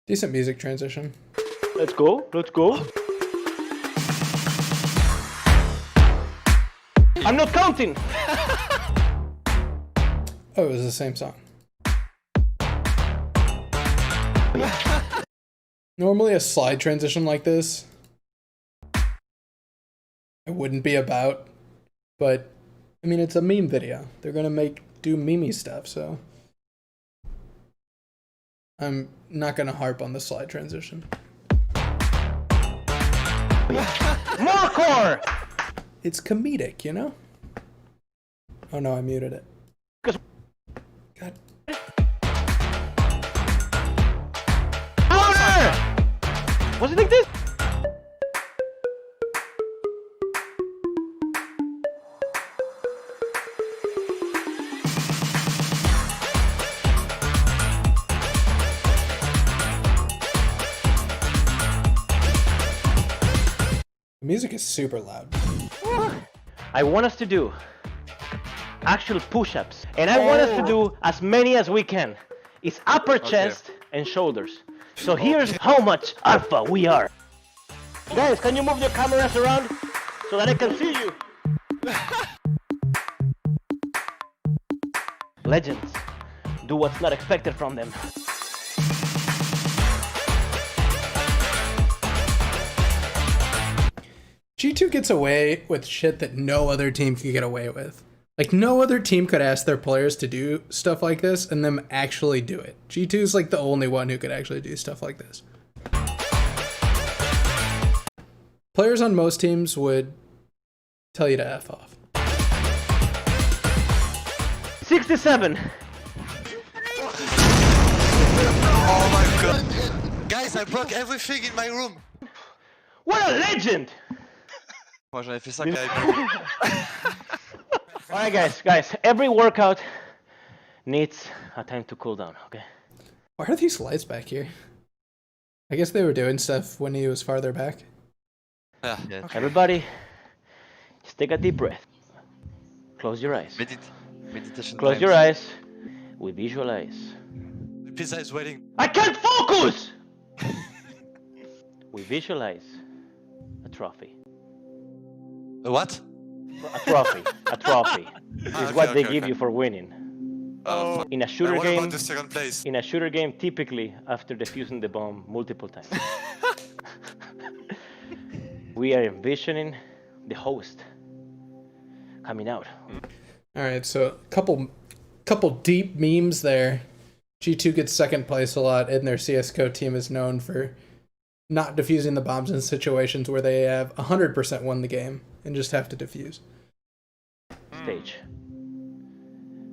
Decent music transition. Let's go, let's go. I'm not counting! Oh, it was the same song. Normally a slide transition like this, it wouldn't be about, but I mean, it's a meme video. They're gonna do meme stuff, so I'm not gonna harp on the slide transition. More core! It's comedic, you know? Oh no, I muted it. God. Was it like this? The music is super loud. I want us to do actual push-ups, and I want us to do as many as we can. It's upper chest and shoulders. So here's how much alpha we are. Guys, can you move your cameras around so that I can see you? Legends do what's not expected from them. G2 gets away with shit that no other team could get away with. Like, no other team could ask their players to do stuff like this and them actually do it. G2 is like the only one who could actually do stuff like this. Players on most teams would tell you to F off. 67. Oh my god. Guys, I broke everything in my room. What a legend! Moi j'en ai fait 5 avec Alright guys, every workout needs a time to cool down, okay? Why are these lights back here? I guess they were doing stuff when he was farther back. Yeah. Okay. Everybody, just take a deep breath. Close your eyes. Meditation. Close your eyes. We visualize. The pizza is waiting. I can't focus! We visualize a trophy. A what? A trophy. A trophy. Is what they give you for winning. In a shooter what game. About the second place? In a shooter game, typically after defusing the bomb multiple times. We are envisioning the host coming out. All right, so couple deep memes there. G2 gets second place a lot, and their CS:GO team is known for not defusing the bombs in situations where they have 100% won the game and just have to defuse. Stage.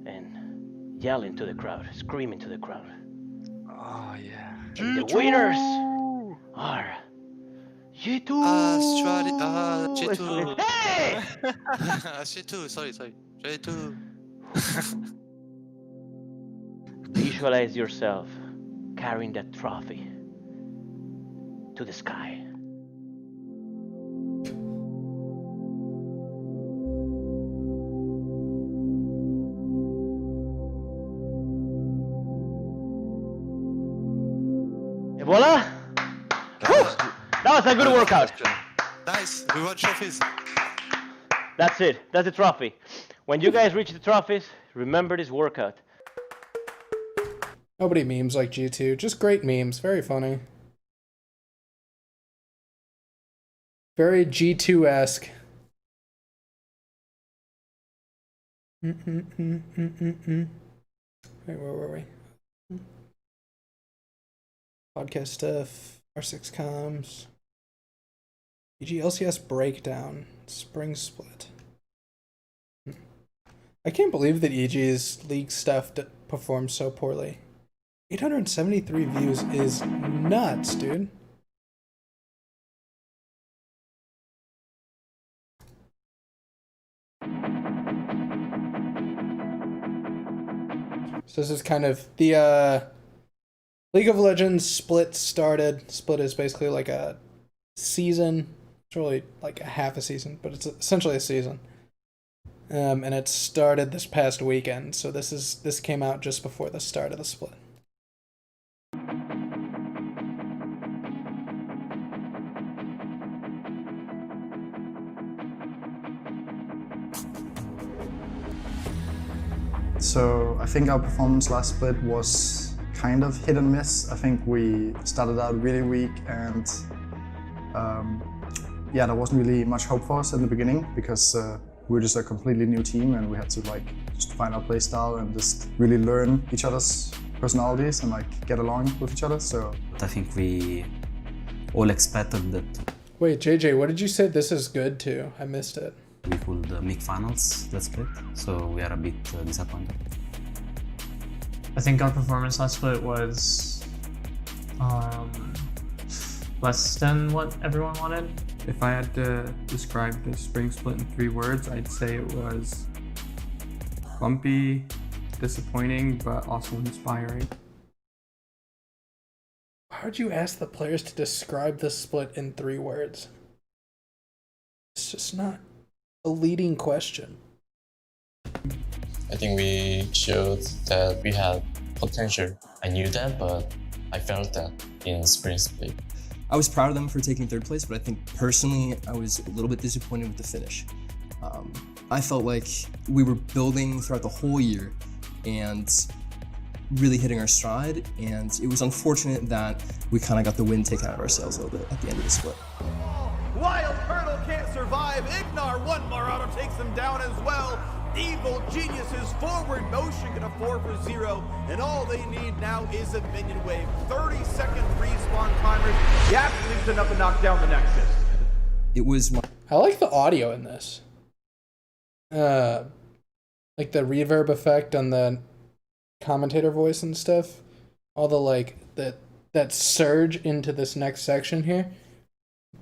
And yelling to the crowd, screaming to the crowd. Oh yeah. And the winners are G2. G2. Hey! G2. Sorry. G2. Visualize yourself carrying that trophy to the sky. And voila! Whew! That was a good workout. Nice. We won trophies. That's it. That's the trophy. When you guys reach the trophies, remember this workout. Nobody memes like G2. Just great memes. Very funny. Very G2-esque. Wait, where were we? Podcast stuff. R6 comms. EG LCS breakdown. Spring split. I can't believe that EG's league stuff performs so poorly. 873 views is nuts, dude. So this is kind of the League of Legends split started. Split is basically like a season. It's really like a half a season, but it's essentially a season. And it started this past weekend, so this came out just before the start of the split. So I think our performance last split was kind of hit and miss. I think we started out really weak and yeah, there wasn't really much hope for us in the beginning because we were just a completely new team and we had to like just find our play style and just really learn each other's personalities and like get along with each other. So I think we all expected that. Wait, JJ, what did you say this is good to? I missed it. We could make finals that split, so we are a bit disappointed. I think our performance last split was less than what everyone wanted. If I had to describe the spring split in 3 words, I'd say it was bumpy, disappointing, but also inspiring. How would you ask the players to describe the split in 3 words? It's just not a leading question. I think we showed that we had potential. I knew that, but I felt that in spring split. I was proud of them for taking 3rd place, but I think personally I was a little bit disappointed with the finish. I felt like we were building throughout the whole year and really hitting our stride, and it was unfortunate that we kind of got the wind taken out of our sails a little bit at the end of the split. Wild Hurdle can't survive. Ignar one Marauder takes them down as well. Evil Genius's forward motion gonna 4 for 0, and all they need now is a minion wave. 30-second respawn timers. Yak leaves enough to knock down the Nexus. It was I like the audio in this. Like the reverb effect on the commentator voice and stuff. All the like that surge into this next section here.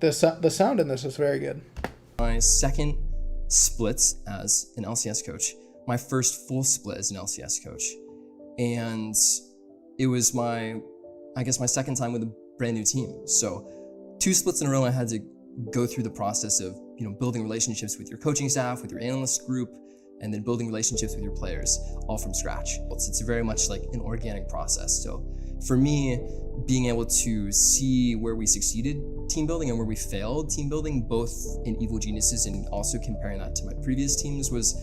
The sound in this is very good. My second split as an LCS coach, my first full split as an LCS coach, and it was my second time with a brand new team. So 2 splits in a row, I had to go through the process of building relationships with your coaching staff, with your analyst group, and then building relationships with your players all from scratch. It's very much like an organic process. So for me, being able to see where we succeeded team building and where we failed team building, both in Evil Geniuses and also comparing that to my previous teams, was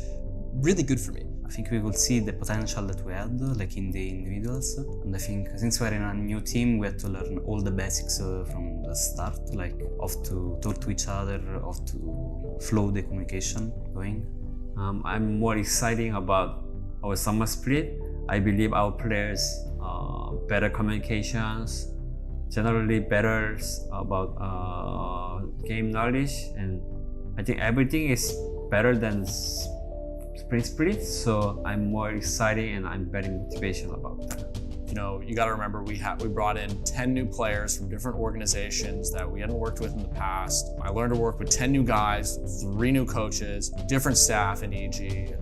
really good for me. I think we could see the potential that we had, like in the individuals. And I think since we're in a new team, we had to learn all the basics from the start, like how to talk to each other, how to flow the communication going. I'm more excited about our summer split. I believe our players better communications, generally better about game knowledge, and I think everything is better than spring split. So I'm more excited and I'm very motivated about that. You got to remember we brought in 10 new players from different organizations that we hadn't worked with in the past. I learned to work with 10 new guys, 3 new coaches, different staff in EG.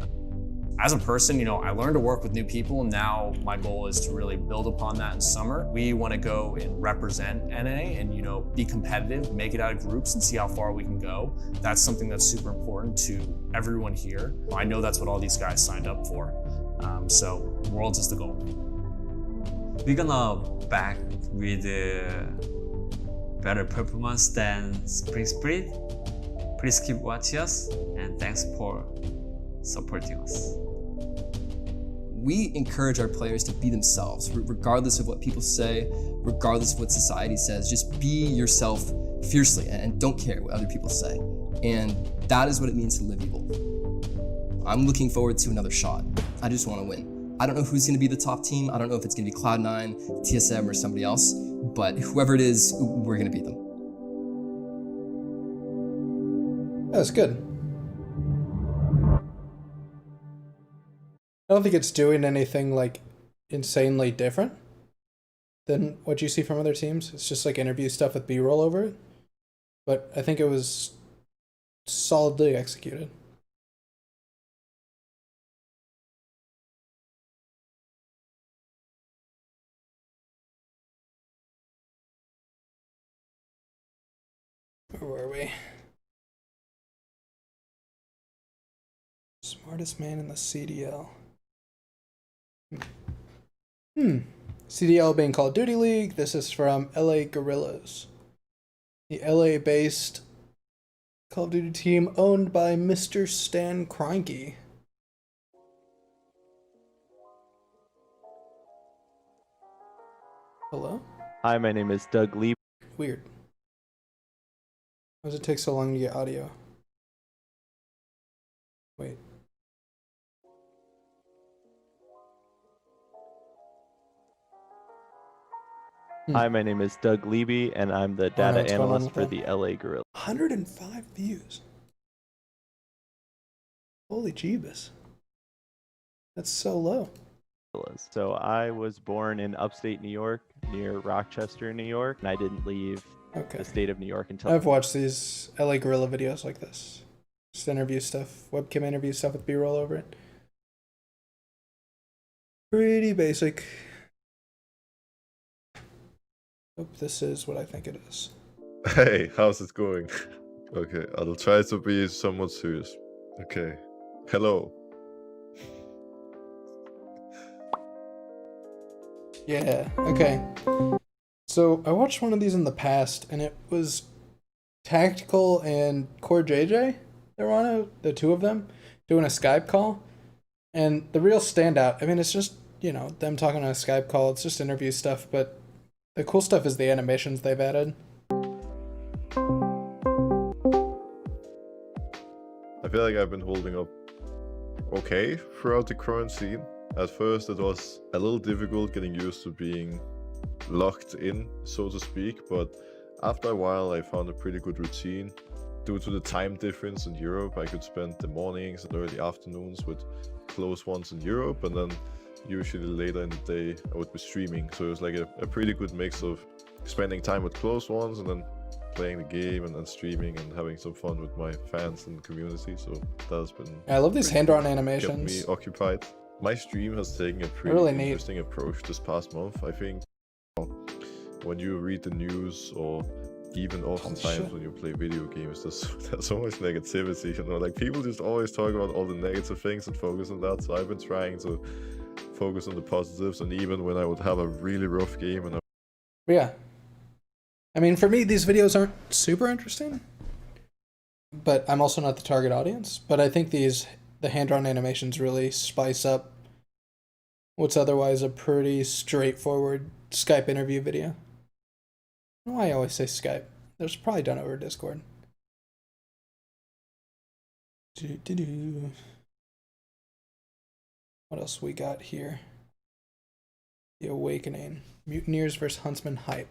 As a person, I learned to work with new people, and now my goal is to really build upon that in summer. We want to go and represent NA and, be competitive, make it out of groups and see how far we can go. That's something that's super important to everyone here. I know that's what all these guys signed up for. So Worlds is the goal. We're gonna back with better performance than spring split. Please keep watching us, and thanks for supporting us. We encourage our players to be themselves, regardless of what people say, regardless of what society says. Just be yourself fiercely and don't care what other people say. And that is what it means to live evil. I'm looking forward to another shot. I just want to win. I don't know who's going to be the top team. I don't know if it's going to be Cloud9, TSM, or somebody else, but whoever it is, we're going to beat them. That was good. I don't think it's doing anything like insanely different than what you see from other teams. It's just like interview stuff with B-roll over it. But I think it was solidly executed. Where were we? Smartest man in the CDL. CDL being Call of Duty League. This is from LA Guerrillas. The LA-based Call of Duty team owned by Mr. Stan Kroenke. Hello? Hi, my name is Doug Lee. Weird. Why does it take so long to get audio? Wait. Hi, my name is Doug Leby, and I'm the data analyst for the LA Gorilla. 105 views. Holy jeebus. That's so low. So I was born in upstate New York, near Rochester, New York, and I didn't leave the state of New York until... I've watched these LA Gorilla videos like this. Just interview stuff, webcam interview stuff with B-roll over it. Pretty basic. Hope this is what I think it is. Hey, how's it going? Okay, I'll try to be somewhat serious. Okay. Hello. Yeah, okay. So I watched one of these in the past, and it was Tactical and Core JJ. They were on it, the two of them, doing a Skype call. And the real standout, I mean, it's just, you know, them talking on a Skype call. It's just interview stuff, but the cool stuff is the animations they've added. I feel like I've been holding up okay throughout the current scene. At first it was a little difficult getting used to being locked in, so to speak, but after a while I found a pretty good routine. Due to the time difference in Europe, I could spend the mornings and early afternoons with close ones in Europe, and then usually later in the day I would be streaming. So it was like a pretty good mix of spending time with close ones and then playing the game and then streaming and having some fun with my fans and community. So that has been... I love these hand-drawn kept animations. me occupied. My stream has taken a pretty Really interesting approach this past month. I think when you read the news or even oftentimes when you play video games, there's always negativity, you know, like people just always talk about all the negative things and focus on that. So I've been trying to focus on the positives, and even when I would have a really rough game and Yeah. I mean, for me, these videos aren't super interesting, but I'm also not the target audience. But I think the hand-drawn animations really spice up what's otherwise a pretty straightforward Skype interview video. I don't know why I always say Skype. There's probably done over Discord. What else we got here? The Awakening. Mutineers versus Huntsman hype.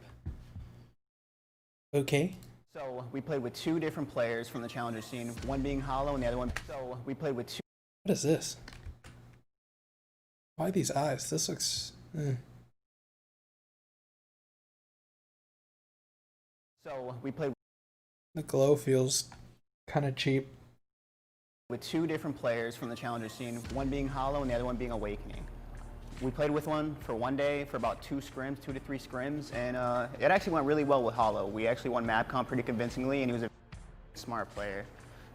Okay. So we played with two different players from the Challenger scene, one being Hollow and the other one. So we played with two. What is this? Why these eyes? This looks... So we played. The glow feels kind of cheap. With two different players from the Challenger scene, one being Hollow and the other one being Awakening. We played with one for one day for about 2 to 3 scrims, and it actually went really well with Hollow. We actually won MapCon pretty convincingly, and he was a smart player.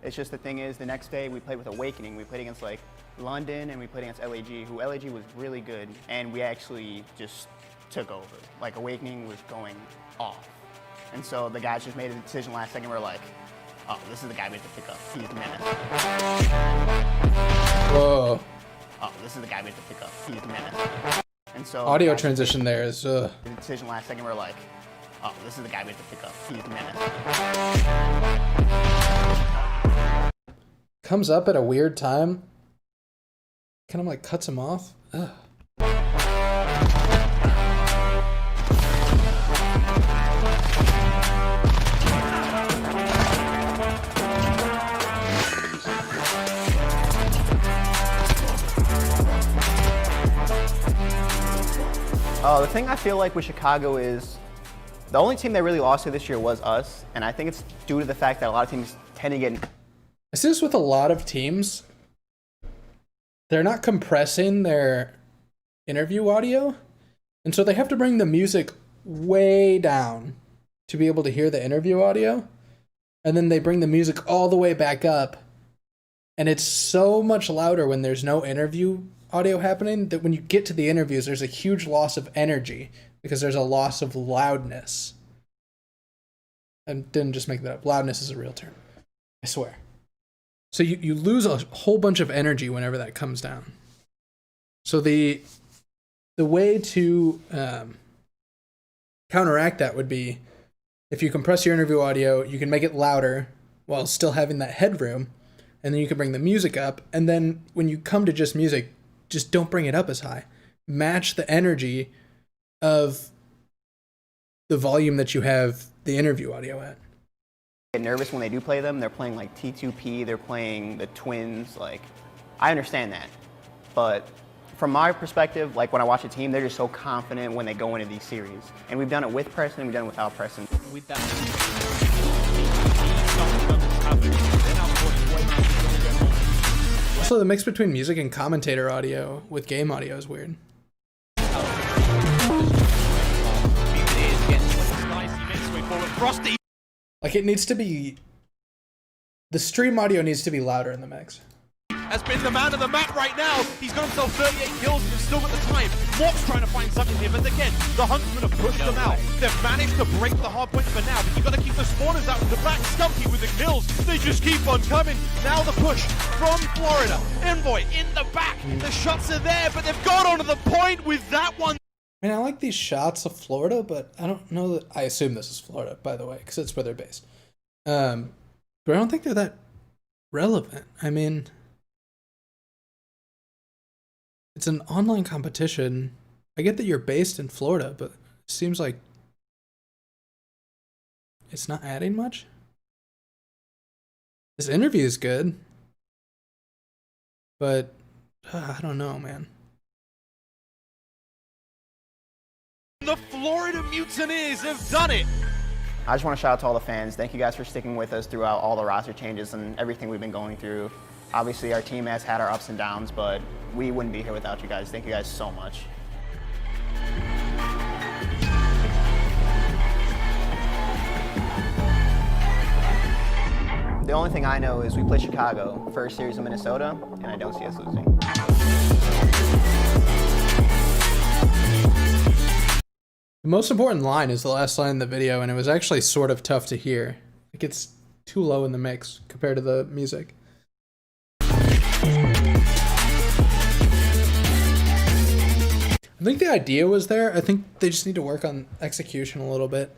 It's just the thing is, the next day we played with Awakening. We played against like London, and we played against LAG, who LAG was really good, and we actually just took over. Like Awakening was going off. And so the guys just made a decision last second. We're like, oh, this is the guy we have to pick up. He's menace. Whoa. Oh, this is the guy we have to pick up. He's menace. And so audio transition there is... The decision last second, we're like, oh, this is the guy we have to pick up. He's menace. Comes up at a weird time. Kind of like cuts him off. Ugh. The thing I feel like with Chicago is the only team that really lost to this year was us, and I think it's due to the fact that a lot of teams tend to get... I see this with a lot of teams. They're not compressing their interview audio, and so they have to bring the music way down to be able to hear the interview audio, and then they bring the music all the way back up, and it's so much louder when there's no interview audio happening that when you get to the interviews, there's a huge loss of energy because there's a loss of loudness. I didn't just make that up. Loudness is a real term, I swear. So you lose a whole bunch of energy whenever that comes down. So the way to counteract that would be, if you compress your interview audio, you can make it louder while still having that headroom, and then you can bring the music up, and then when you come to just music, just don't bring it up as high. Match the energy of the volume that you have the interview audio at. Get nervous when they do play them. They're playing like T2P, they're playing the Twins. Like, I understand that. But from my perspective, like when I watch a team, they're just so confident when they go into these series. And we've done it with Preston, we've done it without Preston. With that. Also, the mix between music and commentator audio with game audio is weird. Like, it needs to be... The stream audio needs to be louder in the mix. Has been the man of the map right now. He's got himself 38 kills and still got the time. Mort's trying to find something here, but again, the Huntsmen have pushed them out. They've managed to break the hard point for now, but you've got to keep the spawners out in the back. Stumpy with the kills. They just keep on coming. Now the push from Florida. Envoy in the back. The shots are there, but they've got onto the point with that one. I mean, I like these shots of Florida, but I don't know that... I assume this is Florida, by the way, because it's where they're based. But I don't think they're that relevant. I mean... It's an online competition. I get that you're based in Florida, but it seems like it's not adding much. This interview is good, but I don't know, man. The Florida Mutineers have done it. I just want to shout out to all the fans. Thank you guys for sticking with us throughout all the roster changes and everything we've been going through. Obviously, our team has had our ups and downs, but we wouldn't be here without you guys. Thank you guys so much. The only thing I know is we play Chicago, first series of Minnesota, and I don't see us losing. The most important line is the last line in the video, and it was actually sort of tough to hear. Like, it's too low in the mix compared to the music. I think the idea was there. I think they just need to work on execution a little bit.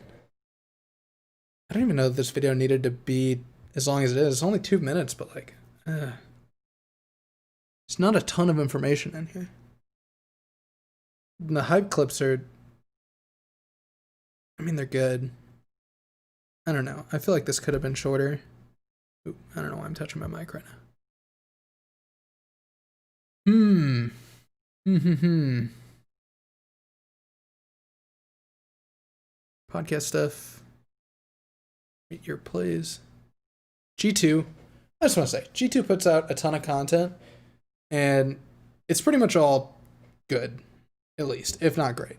I don't even know if this video needed to be as long as it is. It's only 2 minutes, but like, it's not a ton of information in here. And the hype clips are, I mean, they're good. I don't know. I feel like this could have been shorter. Ooh, I don't know why I'm touching my mic right now. Podcast stuff. Meet your plays. G2. I just want to say, G2 puts out a ton of content, and it's pretty much all good, at least, if not great.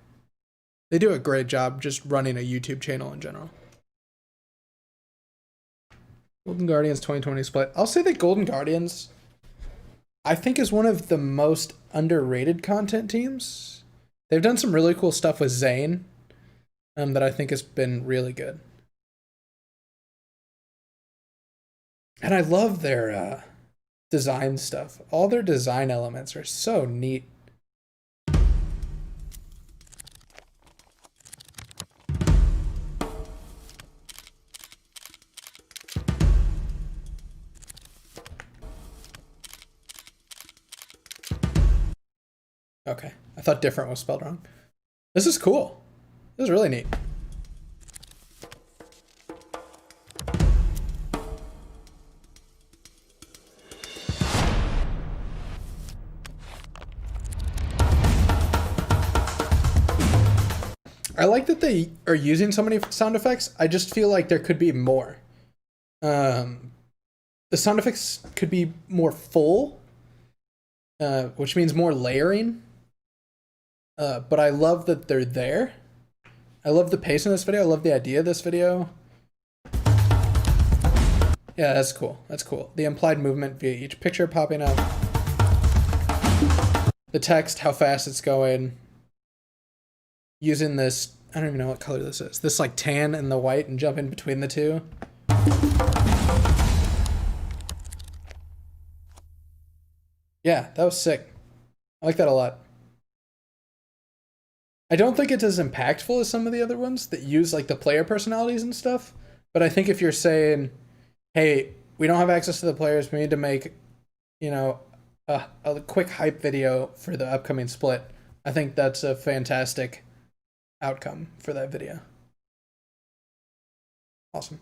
They do a great job just running a YouTube channel in general. Golden Guardians 2020 split. I'll say that Golden Guardians, I think, is one of the most underrated content teams. They've done some really cool stuff with Zane that I think has been really good. And I love their design stuff. All their design elements are so neat. Okay, I thought different was spelled wrong. This is cool. This is really neat. I like that they are using so many sound effects. I just feel like there could be more. The sound effects could be more full, which means more layering. But I love that they're there. I love the pace in this video. I love the idea of this video. Yeah, that's cool. That's cool. The implied movement via each picture popping up. The text, how fast it's going. Using this, I don't even know what color this is. This like tan and the white and jumping between the two. Yeah, that was sick. I like that a lot. I don't think it's as impactful as some of the other ones that use like the player personalities and stuff. But I think if you're saying, hey, we don't have access to the players, we need to make, you know, a quick hype video for the upcoming split, I think that's a fantastic outcome for that video. Awesome.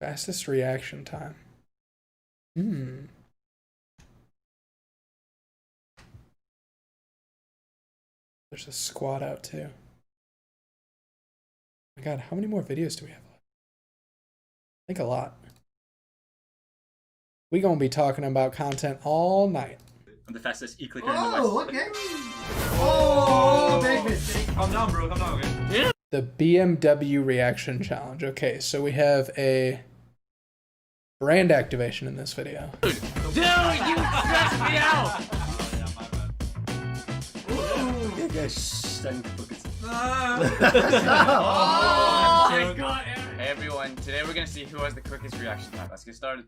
Fastest reaction time. There's a squad out too. Oh my god, how many more videos do we have left? I think a lot. We're gonna be talking about content all night. I'm the fastest e-clicker in the West. Oh, okay. Oh, big mistake. Calm down, bro. Calm down, okay? Yeah. The BMW reaction challenge. Okay, so we have a brand activation in this video. Dude, you stressed me out! Okay, guys, time to focus. Oh my god! Hey everyone, today we're gonna see who has the quickest reaction time. Let's get started.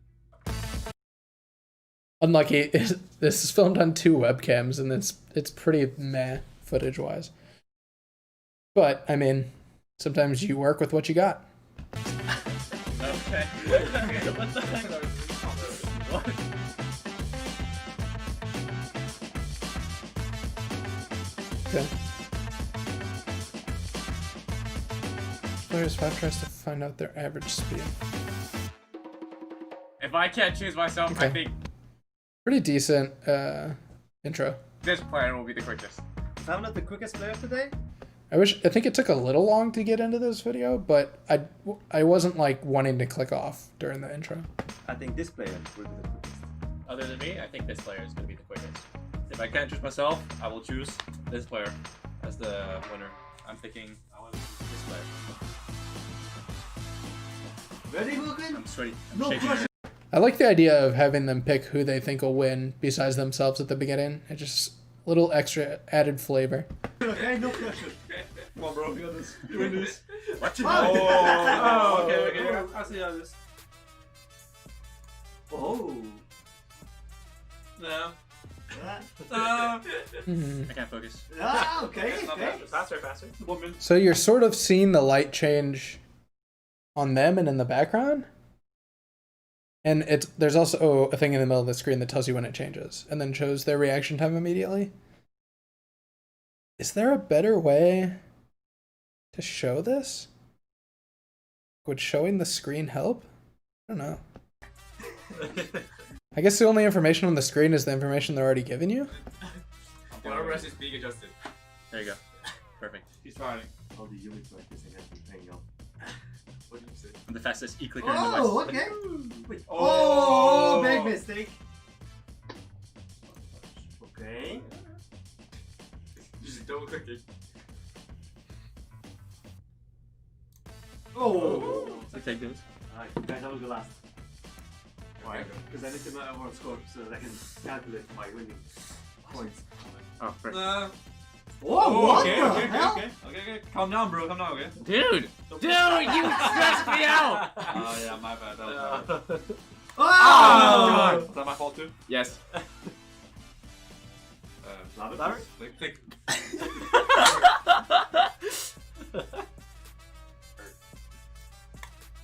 Unlucky, this is filmed on 2 webcams and it's pretty meh footage wise. But I mean, sometimes you work with what you got. Okay. What the heck? What? Okay. Players 5 tries to find out their average speed. If I can't choose myself, Okay. I think Pretty decent intro. this player will be the quickest. If I'm not the quickest player today, I think it took a little long to get into this video, but I wasn't like wanting to click off during the intro. I think this player will be the quickest. Other than me, I think this player is going to be the quickest. If I can't choose myself, I will choose this player as the winner. I'm thinking I want to choose this player. Ready, Vulcan? I'm sweaty. I'm No shaking. pressure. I like the idea of having them pick who they think will win besides themselves at the beginning. It's just a little extra added flavor. Okay, no pressure. Come on, bro. You got this. You win this. Watch it. Oh, Okay. I'll see how this. Oh. No. Mhm. I can't focus. Ah, okay, It's not okay. Faster. 1 minute. So you're sort of seeing the light change on them and in the background. And there's also a thing in the middle of the screen that tells you when it changes and then shows their reaction time immediately. Is there a better way to show this? Would showing the screen help? I don't know. I guess the only information on the screen is the information they're already giving you. Whatever rest is being adjusted. There you go. Perfect. He's firing. All the units like this, I have to hang on. What did you say? I'm the fastest e-clicker in the West. Oh, okay. Wait. Oh, big mistake. Okay. Just double clicking. Oh. So take those. Alright, guys, I will go last. Why? Because I need to know everyone's score so that I can calculate my winning points. Oh, perfect. Whoa, what okay, the okay, hell? okay. Calm down, bro. Calm down, okay? Dude, you stressed me out. Oh yeah, my bad. That was my bad. Oh! God. Is that my fault too? Yes. Louder? Click.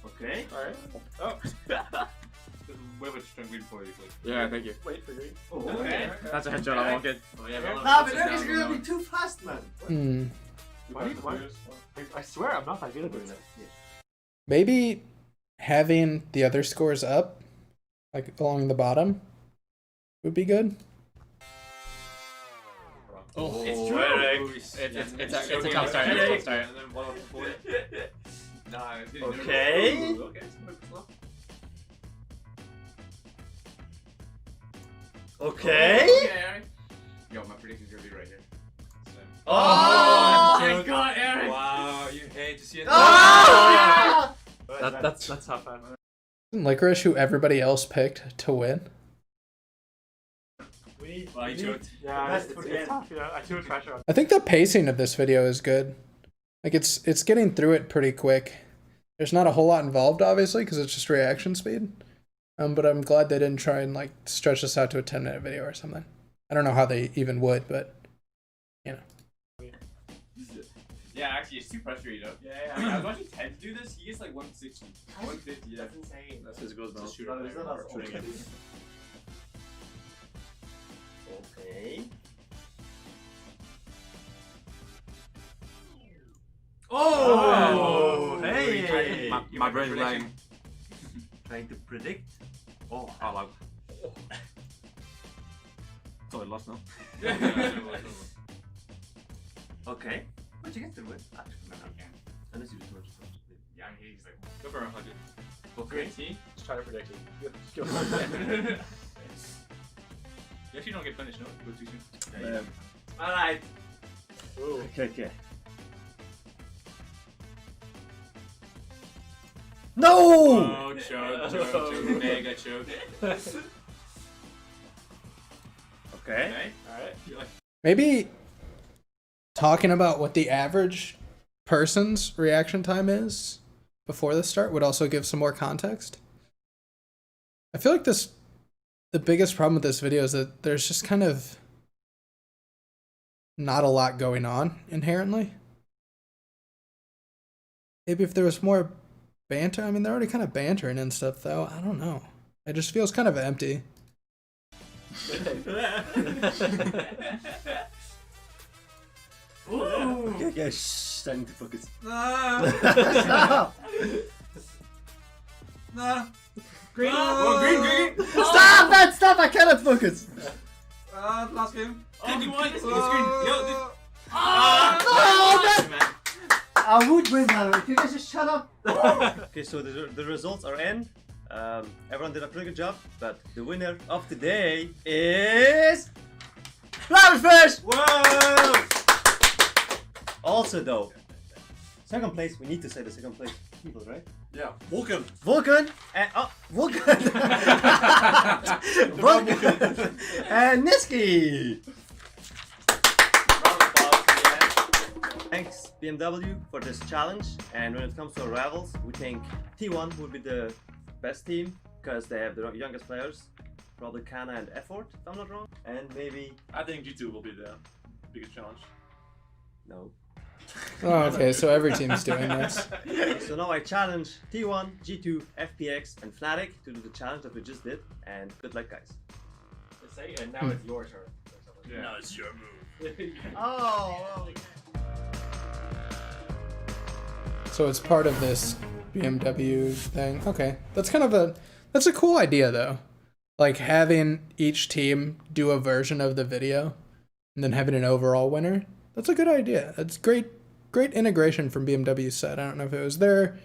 Okay. Alright. Oh. Wait, which turn green for you, please. Yeah, thank you. Wait for green. Oh, okay. That's a headshot. I won't get. Oh yeah. Nah, but that is gonna be too fast, man. Why? I swear I'm not that good at doing that. Maybe having the other scores up, like along the bottom, would be good. Oh, It's true. It's a tough start. It's a tough start. And then one before it. Nah, it's getting Okay. nervous. Okay, it's slow. Okay. Yo, my prediction's gonna be right here. Oh my God, Eric! Wow, you hate to see it. Ah! That's tough, man. Isn't Licorice who everybody else picked to win? Well, I choked. Yeah, it's tough. Yeah, I feel pressure on. I think the pacing of this video is good. Like it's getting through it pretty quick. There's not a whole lot involved, obviously, because it's just reaction speed. But I'm glad they didn't try and like stretch this out to a 10-minute video or something. I don't know how they even would, but you know. Yeah, actually, it's too frustrating. Yeah, I mean, I was watching Ted do this. He gets like 160, 150. Yeah, That's insane. That's his goes Just shoot No, it there's there, not or us shooting it. Okay. Oh! Hey! My brain's lagging. Trying to predict. Oh, I like. So I lost now. Okay. But you get to win. Actually, no, okay. Unless you just merge yourself. Yeah, I mean, he's like, go for 100. Okay. See? Just try to predict it. You actually don't get punished, no? You go too soon. Alright. Okay. No! Oh, choke, mega choke. Okay. Alright. Maybe talking about what the average person's reaction time is before the start would also give some more context. I feel like the biggest problem with this video is that there's just kind of not a lot going on inherently. Maybe if there was more banter, I mean, they're already kind of bantering and stuff though. I don't know. It just feels kind of empty. Okay, shh, I need to focus. Stop! Nah. Green! Oh, green! Stop that! Stop! I cannot focus! Last game. Oh, Dude, come on. it's green. Yo, dude. No! Man. I would win now. If you guys just shut up. Okay, so the results are in. Everyone did a pretty good job, but the winner of the day is Rabbitfish! Whoa! Also, though, second place. We need to say the second place people, right? Yeah. Vulcan. Vulcan and Vulcan. Vulcan and Niski. Thanks BMW for this challenge. And when it comes to rivals, we think T1 would be the best team because they have the youngest players, probably Kana and Effort, if I'm not wrong. And maybe I think G2 will be the biggest challenge. no. Oh, okay, so every team's doing this. So now I challenge T1, G2, FPX, and Fnatic to do the challenge that we just did. And good luck, guys. Say, and now it's your turn. Yeah. Now it's your move. Oh. So it's part of this BMW thing. Okay, that's kind of that's a cool idea though. Like having each team do a version of the video and then having an overall winner. That's a good idea. That's great integration from BMW's side. I don't know if it was their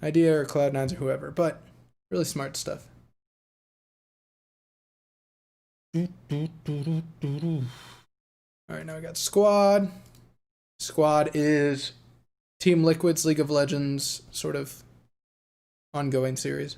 idea or Cloud9's or whoever, but really smart stuff. All right, now we got Squad. Squad is Team Liquid's League of Legends sort of ongoing series.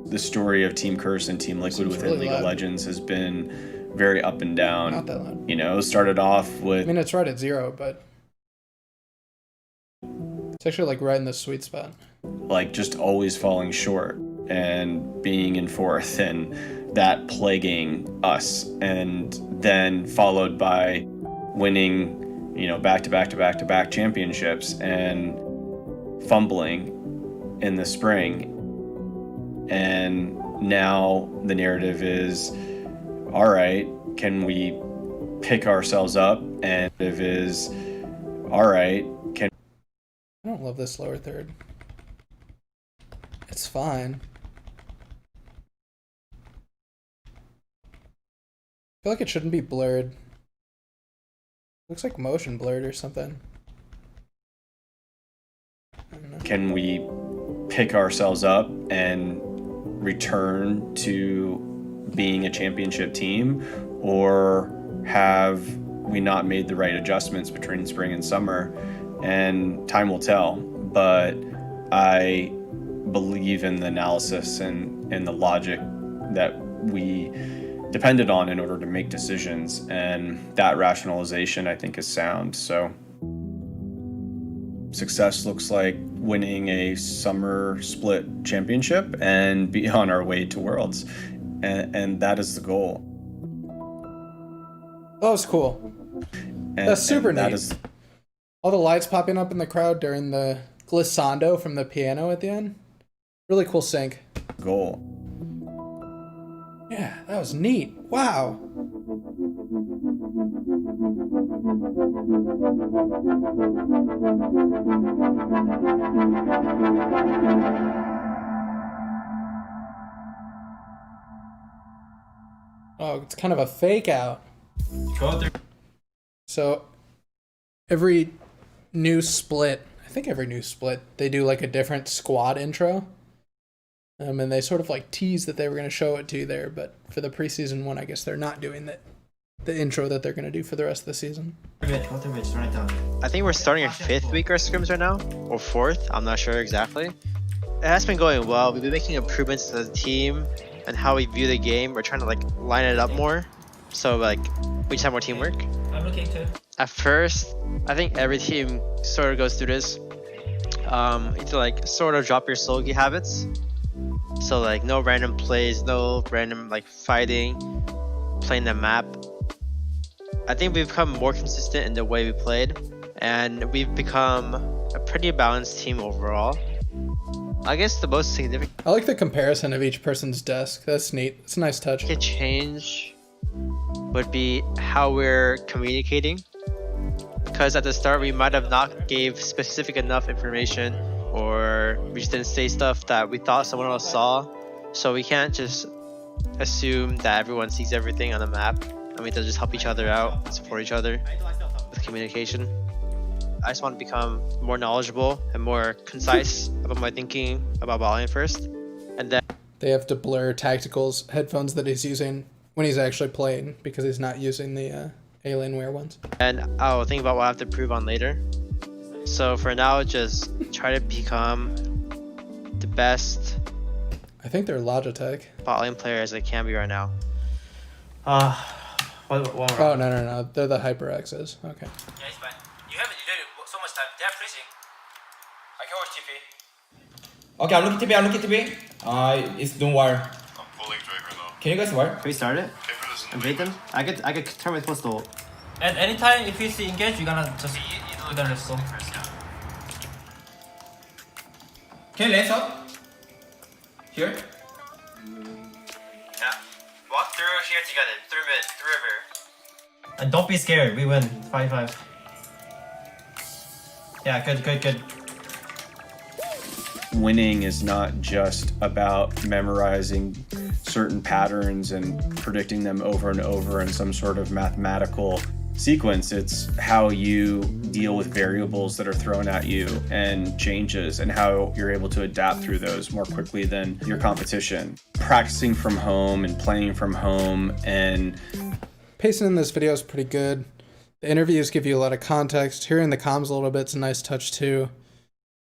The story of Team Curse and Team Liquid within really League loud. of Legends has been very up and down. Not that loud. You know, started off I with mean, it's right at 0, but it's actually like right in the sweet spot. like just always falling short and being in fourth, and that plaguing us, and then followed by winning, you know, back to back championships and fumbling in the spring. And now the narrative is, all right, can we pick ourselves up? And it is, all right, can I don't love this lower third. It's fine. I feel like it shouldn't be blurred. Looks like motion blurred or something. can we pick ourselves up and return to being a championship team, or have we not made the right adjustments between spring and summer? And time will tell, but I believe in the analysis and the logic that we depended on in order to make decisions, and that rationalization I think is sound. So success looks like winning a summer split championship and be on our way to Worlds, and that is the goal. That was cool. That's super neat. All the lights popping up in the crowd during the glissando from the piano at the end. Really cool sync. Goal. Yeah, that was neat. Wow. Oh, it's kind of a fake out. So every new split, I think every new split, they do like a different squad intro. And they sort of like tease that they were going to show it to you there, but for the preseason one, I guess they're not doing the intro that they're going to do for the rest of the season. I think we're starting our 5th week of scrims right now, or 4th, I'm not sure exactly. It has been going well. We've been making improvements to the team and how we view the game. We're trying to like line it up more, so like we just have more teamwork. I'm looking too. At first, I think every team sort of goes through this. You have to like sort of drop your sology habits. So like no random plays, no random like fighting, playing the map. I think we've become more consistent in the way we played, and we've become a pretty balanced team overall. I guess the most significant... I like the comparison of each person's desk. That's neat. It's a nice touch. A change would be how we're communicating. Because at the start we might have not gave specific enough information, or we just didn't say stuff that we thought someone else saw. So we can't just assume that everyone sees everything on the map. And we have to just help each other out and support each other with communication. I just want to become more knowledgeable and more concise about my thinking about bowling first. And then they have to blur Tactical's headphones that he's using when he's actually playing, because he's not using the Alienware ones. And I'll think about what I have to improve on later. So for now, just try to become the best, I think they're Logitech, bowling player as I can be right now. Oh, no. They're the HyperXs. Okay. Yeah, it's fine. You haven't did so much time. They're freezing. I can watch TP. Okay, I'm looking TP. It's don't wire. I'm pulling Drake right now. Can you guys wire? Can we start it? And bait them? I could turn my pistol. And anytime if you see engage, you're gonna just go. Can you lance up? Here? Yeah. Walk through here together. Through mid. Through river. And don't be scared. We win 5-5. Yeah, good. Winning is not just about memorizing certain patterns and predicting them over and over in some sort of mathematical sequence. It's how you deal with variables that are thrown at you and changes, and how you're able to adapt through those more quickly than your competition. Practicing from home and playing from home, and pacing in this video is pretty good. The interviews give you a lot of context. Hearing the comms a little bit's a nice touch too.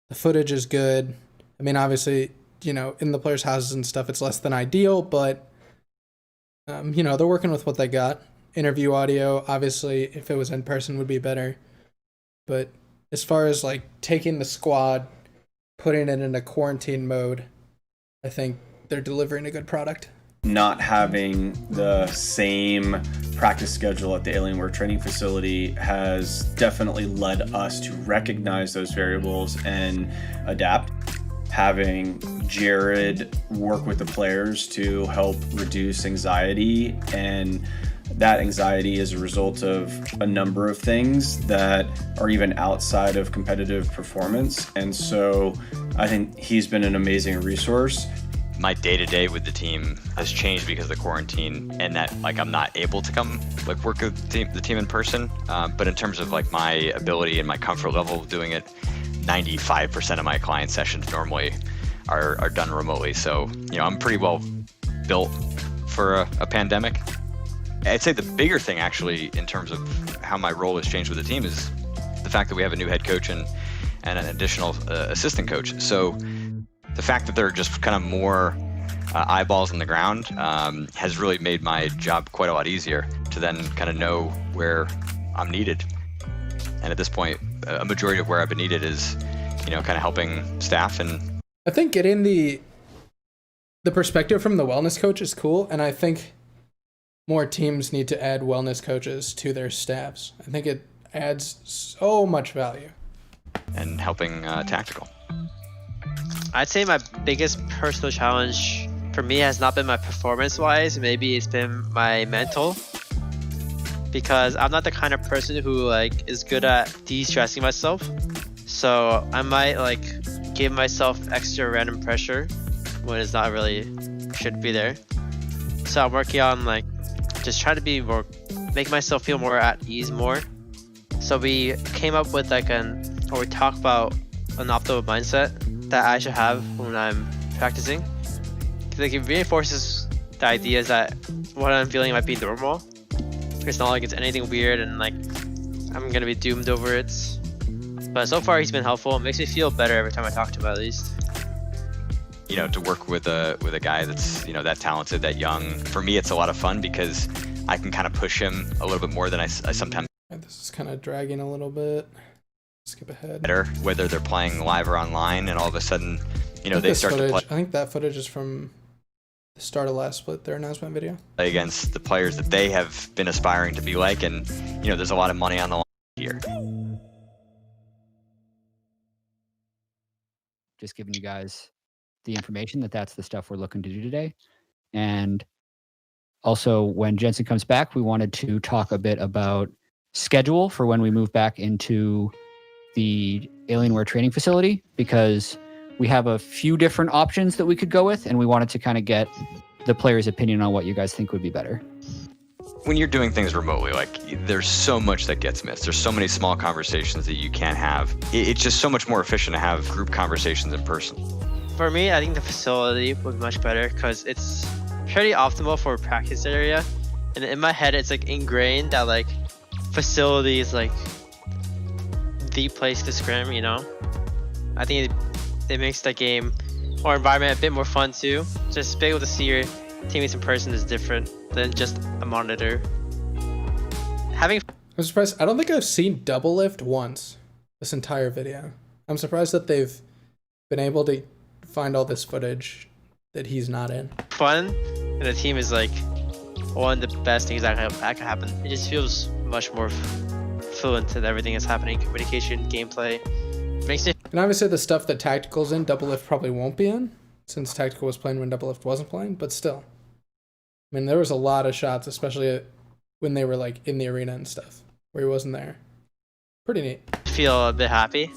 The footage is good. I mean, obviously, you know, in the players' houses and stuff, it's less than ideal, but you know, they're working with what they got. Interview audio, obviously, if it was in person, would be better. But as far as like taking the squad, putting it into quarantine mode, I think they're delivering a good product. Not having the same practice schedule at the Alienware training facility has definitely led us to recognize those variables and adapt. Having Jared work with the players to help reduce anxiety and that anxiety is a result of a number of things that are even outside of competitive performance. And so I think he's been an amazing resource. My day-to-day with the team has changed because of the quarantine, and that like I'm not able to come like work with the team in person. But in terms of like my ability and my comfort level doing it, 95% of my client sessions normally are done remotely. So, you know, I'm pretty well built for a pandemic. I'd say the bigger thing actually in terms of how my role has changed with the team is the fact that we have a new head coach and an additional assistant coach. So the fact that there are just kind of more eyeballs on the ground has really made my job quite a lot easier to then kind of know where I'm needed. And at this point, a majority of where I've been needed is, you know, kind of helping staff. And I think getting the perspective from the wellness coach is cool, and I think more teams need to add wellness coaches to their staffs. I think it adds so much value. And helping tactical. I'd say my biggest personal challenge for me has not been my performance-wise. Maybe it's been my mental. Because I'm not the kind of person who like is good at de-stressing myself. So I might like give myself extra random pressure when it's not really should be there. So I'm working on like just try to be more, make myself feel more at ease more. So we came up with like or we talked about an optimal mindset that I should have when I'm practicing. Like it reinforces the ideas that what I'm feeling might be normal. It's not like it's anything weird and like I'm gonna be doomed over it. But so far he's been helpful. It makes me feel better every time I talk to him at least. You know, to work with a guy that's, you know, that talented, that young, for me it's a lot of fun because I can kind of push him a little bit more than I sometimes. This is kind of dragging a little bit. Skip ahead. Better, whether they're playing live or online, and all of a sudden, you know, they start to play. I think that footage is from the start of last split, their announcement video. Against the players that they have been aspiring to be like, and you know, there's a lot of money on the line here. Just giving you guys the information that's the stuff we're looking to do today. And also when Jensen comes back, we wanted to talk a bit about schedule for when we move back into the Alienware training facility, because we have a few different options that we could go with, and we wanted to kind of get the players' opinion on what you guys think would be better. When you're doing things remotely, like there's so much that gets missed. There's so many small conversations that you can't have. It's just so much more efficient to have group conversations in person. For me, I think the facility would be much better because it's pretty optimal for a practice area. And in my head, it's like ingrained that like facility is like the place to scrim, you know? I think it makes the game or environment a bit more fun too. Just being able to see your teammates in person is different than just a monitor. I'm surprised. I don't think I've seen double lift once this entire video. I'm surprised that they've been able to find all this footage that he's not in. Fun, and the team is like one of the best things that can happen. It just feels much more fluent in everything that's happening. Communication, gameplay. Makes it. And obviously the stuff that Tactical's in, Double Lift probably won't be in, since Tactical was playing when Double Lift wasn't playing, but still. I mean, there was a lot of shots, especially when they were like in the arena and stuff, where he wasn't there. Pretty neat. Feel a bit happy.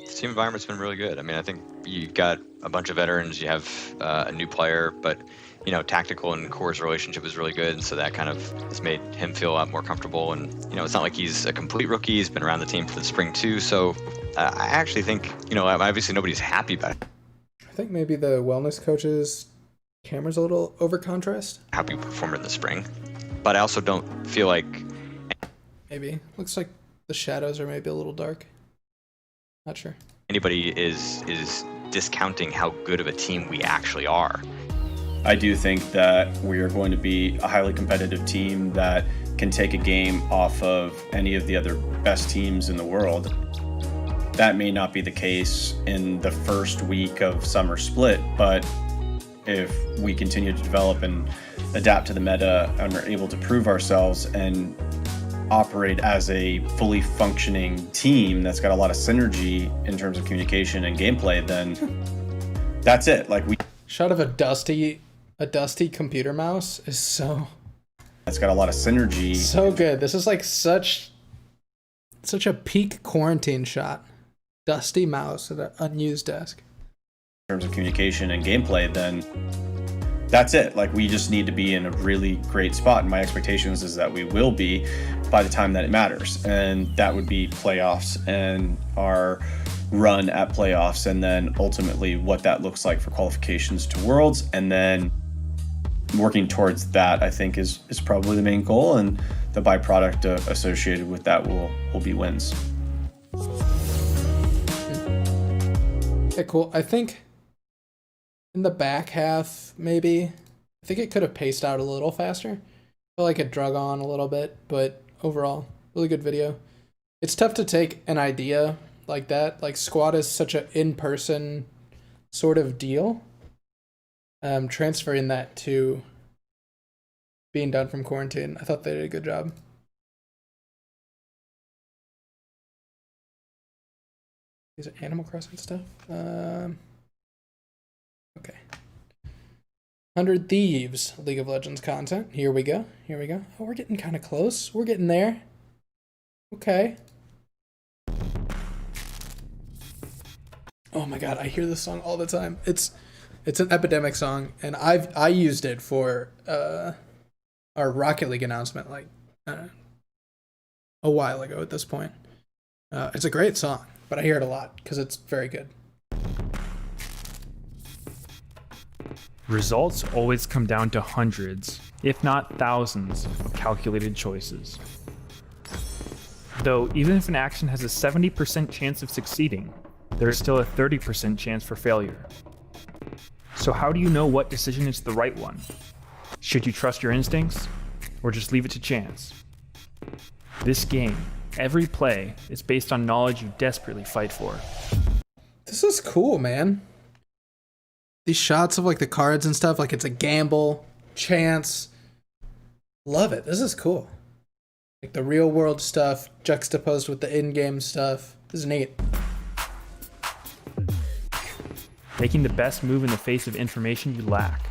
The team environment's been really good. I mean, I think you've got a bunch of veterans, you have a new player, but you know, Tactical and Core's relationship is really good, and so that kind of has made him feel a lot more comfortable. And you know, it's not like he's a complete rookie. He's been around the team for the spring too, so I actually think, you know, obviously nobody's happy about it. I think maybe the wellness coach's camera's a little over contrast. How people performed in the spring, but I also don't feel like maybe looks like the shadows are maybe a little dark. Not sure. Anybody is discounting how good of a team we actually are. I do think that we are going to be a highly competitive team that can take a game off of any of the other best teams in the world. That may not be the case in the first week of summer split, but if we continue to develop and adapt to the meta and are able to prove ourselves and operate as a fully functioning team that's got a lot of synergy in terms of communication and gameplay, then that's it. Like we shot of a dusty computer mouse is so It's got a lot of synergy. So good. This is like such a peak quarantine shot. Dusty mouse at an unused desk. In terms of communication and gameplay, then that's it. Like, we just need to be in a really great spot, and my expectations is that we will be by the time that it matters, and that would be playoffs and our run at playoffs, and then ultimately what that looks like for qualifications to Worlds, and then working towards that, I think, is probably the main goal, and the byproduct associated with that will be wins. Okay, cool. I think in the back half, maybe, I think it could have paced out a little faster. I feel like it drug on a little bit, but overall, really good video. It's tough to take an idea like that. Like, squad is such an in-person sort of deal. Transferring that to being done from quarantine, I thought they did a good job. These are Animal Crossing stuff. Okay. 100 Thieves League of Legends content. Here we go. Here we go. Oh, we're getting kind of close. We're getting there. Okay. Oh my god, I hear this song all the time. It's an Epidemic song, and I used it for our Rocket League announcement like a while ago at this point. It's a great song, but I hear it a lot because it's very good. Results always come down to hundreds, if not thousands, of calculated choices. Though, even if an action has a 70% chance of succeeding, there is still a 30% chance for failure. So how do you know what decision is the right one? Should you trust your instincts, or just leave it to chance? This game, every play, is based on knowledge you desperately fight for. This is cool, man. These shots of like the cards and stuff, like it's a gamble, chance. Love it. This is cool. Like the real world stuff juxtaposed with the in-game stuff. This is neat. Making the best move in the face of information you lack.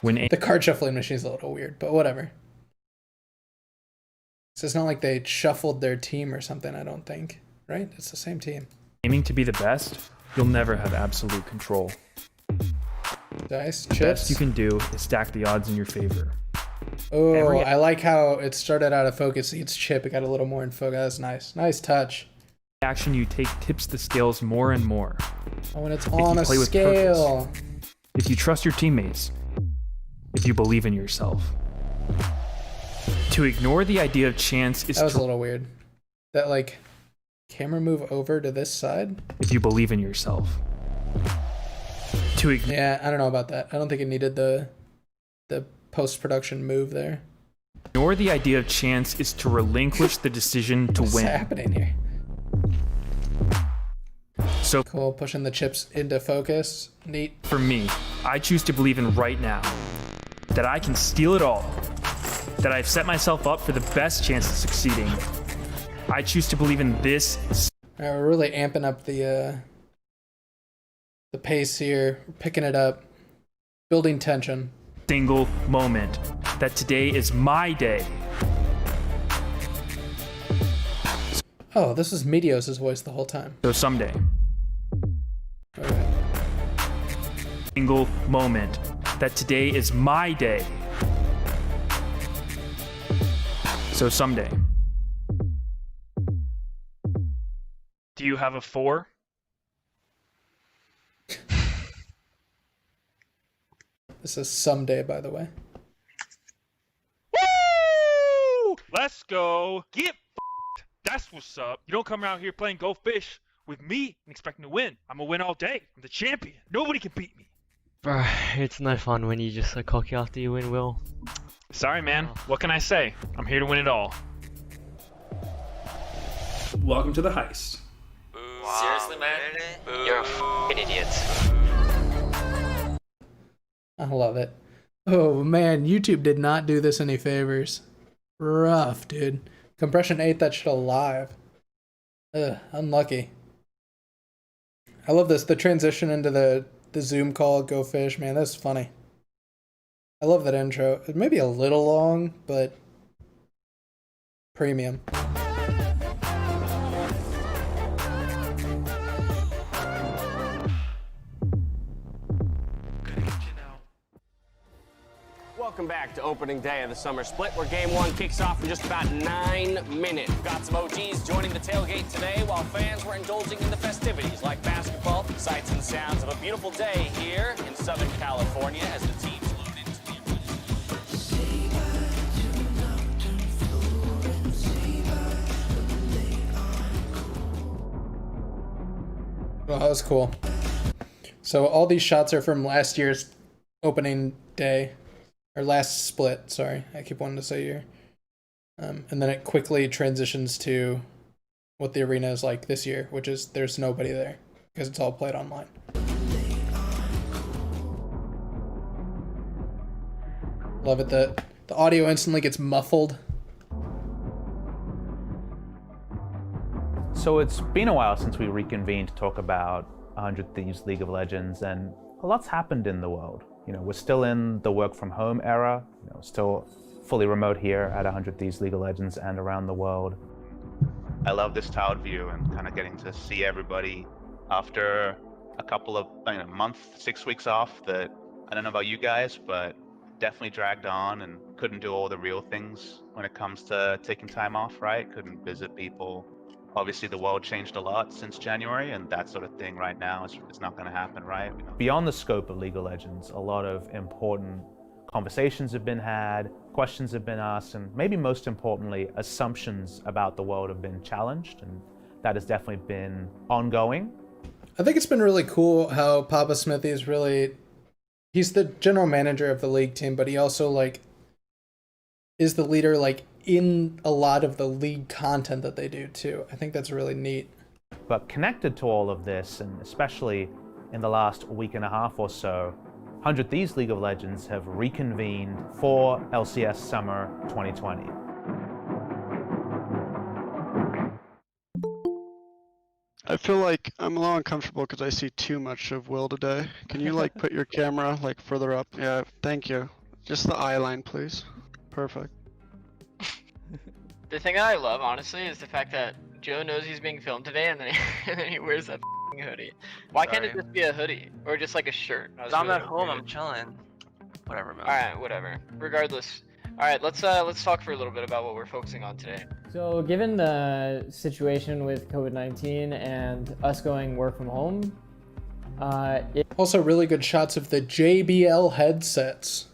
The card shuffling machine's a little weird, but whatever. So it's not like they shuffled their team or something, I don't think. Right? It's the same team. Aiming to be the best, you'll never have absolute control. Dice, the chips. best you can do is stack the odds in your favor. Oh, I like how it started out of focus. It's chip. It got a little more in focus. That's nice. Nice touch. Action you take tips the scales more and more. Oh, and it's on a scale. If you trust your teammates, if you believe in yourself. To ignore the idea of chance is that was a little weird. That like camera move over to this side. If you believe in yourself. Yeah, I don't know about that. I don't think it needed the post-production move there. Ignore the idea of chance is to relinquish the decision to win. What's happening here? So cool, pushing the chips into focus. Neat. For me, I choose to believe in right now that I can steal it all, that I've set myself up for the best chance of succeeding. I choose to believe in this. All right, we're really amping up the pace here. We're picking it up, building tension. Single moment that today is my day. Oh, this is Meteos' voice the whole time. So someday. Okay. Single moment that today is my day. So someday. Do you have a 4? This is someday, by the way. Woo! Let's go. Get f***ed. That's what's up. You don't come around here playing Go Fish with me and expecting to win. I'm gonna win all day. I'm the champion. Nobody can beat me. Bruh, it's no fun when you just so cocky after you win, Will. Sorry, man. What can I say? I'm here to win it all. Welcome to the heist. Seriously, man? You're a f***ing idiot. I love it. Oh man, YouTube did not do this any favors. Rough, dude. Compression ate that shit alive. Ugh, unlucky. I love this. The transition into the Zoom call, Go Fish, man, that's funny. I love that intro. It may be a little long, but premium. Welcome back to opening day of the summer split, where game one kicks off in just about 9 minutes. We've got some OGs joining the tailgate today, while fans were indulging in the festivities like basketball. Sights and sounds of a beautiful day here in Southern California as the teams load into the Oh, that was cool. So all these shots are from last year's opening day, or last split, sorry. I keep wanting to say year. And then it quickly transitions to what the arena is like this year, which is there's nobody there because it's all played online. Love it that the audio instantly gets muffled. So it's been a while since we reconvened to talk about 100 Thieves League of Legends, and a lot's happened in the world. You know, we're still in the work from home era, you know, still fully remote here at 100 Thieves League of Legends and around the world. I love this tower view and kind of getting to see everybody after a couple of month, 6 weeks off that I don't know about you guys, but definitely dragged on and couldn't do all the real things when it comes to taking time off, right? Couldn't visit people. Obviously, the world changed a lot since January, and that sort of thing right now is not going to happen, right? Beyond the scope of League of Legends, a lot of important conversations have been had, questions have been asked, and maybe most importantly, assumptions about the world have been challenged, and that has definitely been ongoing. I think it's been really cool how Papa Smithy is really, he's the general manager of the league team, but he also like is the leader like in a lot of the league content that they do too. I think that's really neat. But connected to all of this, and especially in the last week and a half or so, 100 Thieves League of Legends have reconvened for LCS Summer 2020. I feel like I'm a little uncomfortable because I see too much of Will today. Can you like put your camera like further up? Yeah, thank you. Just the eye line, please. Perfect. The thing that I love, honestly, is the fact that Joe knows he's being filmed today, and then he wears that hoodie. Why can't it just be a hoodie or just like a shirt? I'm at home. I'm chilling. Whatever, man. All right, whatever. Regardless. All right, let's talk for a little bit about what we're focusing on today. So, given the situation with COVID-19 and us going work from home, also really good shots of the JBL headsets.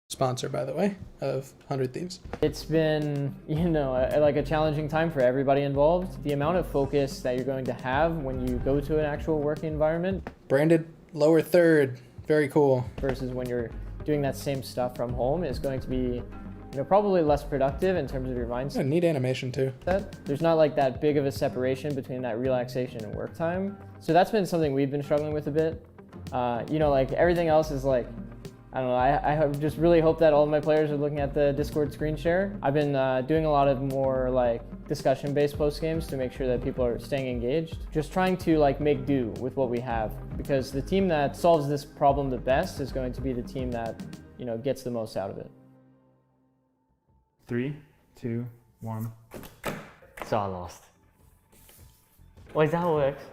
Sponsor, by the way, of 100 Thieves. It's been, like a challenging time for everybody involved. The amount of focus that you're going to have when you go to an actual working environment. Branded lower third, very cool. Versus when you're doing that same stuff from home is going to be, probably less productive in terms of your mindset. Yeah, neat animation too. There's not like that big of a separation between that relaxation and work time. So that's been something we've been struggling with a bit. Like everything else is like, I don't know, I just really hope that all of my players are looking at the Discord screen share. I've been doing a lot of more like discussion-based post games to make sure that people are staying engaged. Just trying to like make do with what we have, because the team that solves this problem the best is going to be the team that, gets the most out of it. 3, 2, 1. So I lost. Wait, is that how it works?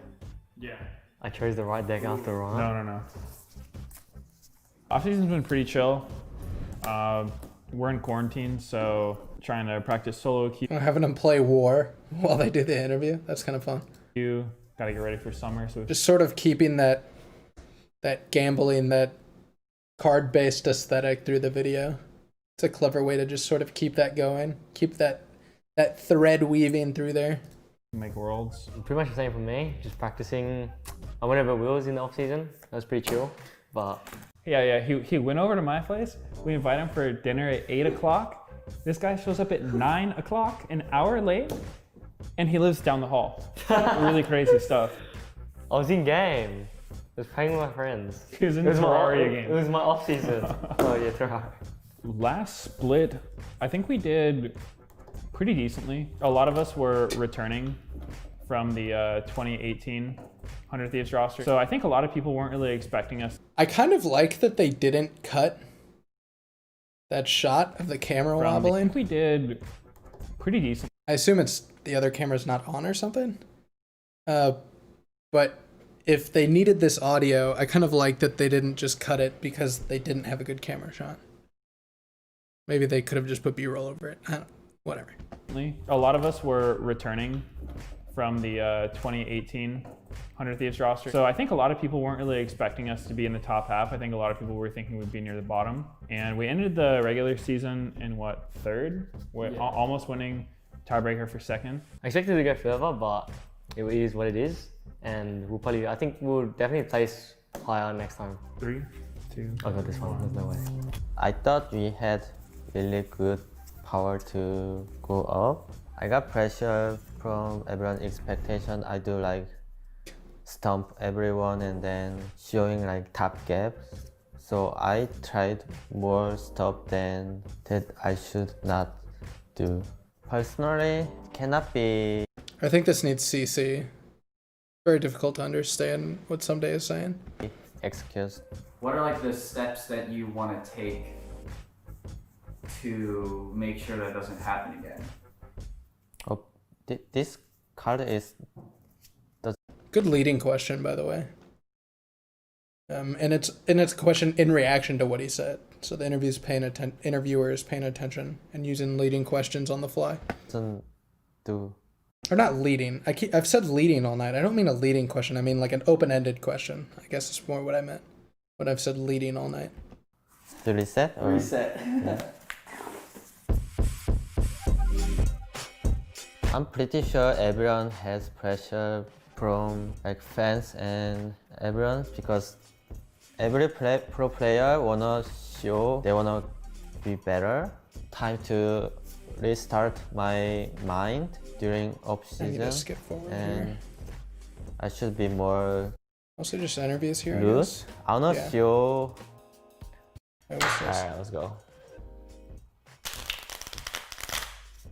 Yeah. I chose the right deck after all. No. Off-season's been pretty chill. We're in quarantine, so trying to practice solo queue. Having them play War while they do the interview. That's kind of fun. You gotta get ready for summer. So just sort of keeping that gambling, that card-based aesthetic through the video. It's a clever way to just sort of keep that going. Keep that thread weaving through there. Make worlds. Pretty much the same for me. Just practicing. I went over Will's in the off-season. That was pretty chill, but. Yeah. He went over to my place. We invite him for dinner at 8 o'clock. This guy shows up at 9 o'clock, an hour late, and he lives down the hall. Really crazy stuff. I was in game. I was playing with my friends. He was in the Terraria game. It was my off-season. Oh yeah, Terraria. Last split, I think we did pretty decently. A lot of us were returning from the 2018 100 Thieves roster. So I think a lot of people weren't really expecting us. I kind of like that they didn't cut that shot of the camera I wobbling. think we did pretty decent. I assume it's the other camera's not on or something. But if they needed this audio, I kind of like that they didn't just cut it because they didn't have a good camera shot. Maybe they could have just put B-roll over it. Whatever. A lot of us were returning from the 2018 100 Thieves roster. So I think a lot of people weren't really expecting us to be in the top half. I think a lot of people were thinking we'd be near the bottom. And we ended the regular season in what, third? We're almost winning tiebreaker for second. I expected to go further, but it is what it is. And I think we'll definitely place higher next time. 3, 2, I got this one, there's no way. I thought we had really good power to go up. I got pressure from everyone's expectation. I do like stomp everyone and then showing like top gap. So I tried more stuff than that I should not do. Personally, cannot be. I think this needs CC. Very difficult to understand what Someday is saying. Excuse. What are like the steps that you want to take to make sure that doesn't happen again? Oh, this card is the good leading question, by the way. And it's a question in reaction to what he said. So the interviewer is paying attention and using leading questions on the fly. Do. Or not leading. I've said leading all night. I don't mean a leading question. I mean like an open-ended question. I guess it's more what I meant. But I've said leading all night. To reset? Or? Reset. Yeah. I'm pretty sure everyone has pressure from like fans and everyone because every pro player wanna show they wanna be better. Time to restart my mind during off season, and here. I should be more. Also, just interviews here. Loose. I wanna show. Alright, let's go.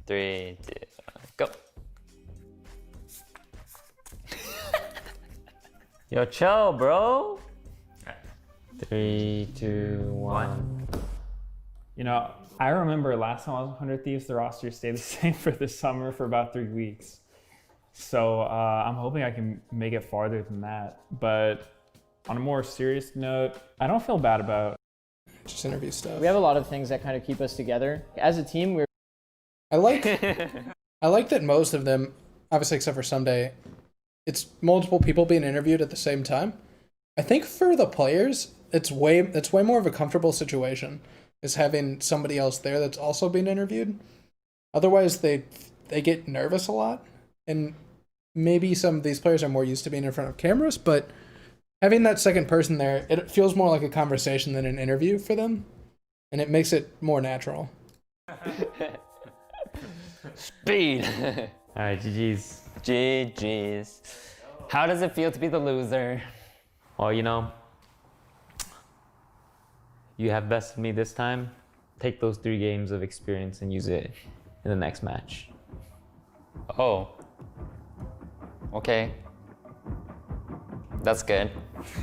3, 2, go. Yo, chill, bro. 3, 2, 1. You know, I remember last time I was 100 Thieves, the roster stayed the same for the summer for about 3 weeks. So I'm hoping I can make it farther than that. But on a more serious note, I don't feel bad about just interview stuff. We have a lot of things that kind of keep us together. As a team, we're... I like that most of them, obviously except for Someday, it's multiple people being interviewed at the same time. I think for the players, it's way more of a comfortable situation is having somebody else there that's also being interviewed. Otherwise, they get nervous a lot, and maybe some of these players are more used to being in front of cameras, but having that second person there, it feels more like a conversation than an interview for them, and it makes it more natural. Speed! Alright, GG's. GG's. How does it feel to be the loser? Well, you know, you have bested me this time. Take those 3 games of experience and use it in the next match. Oh. Okay. That's good. I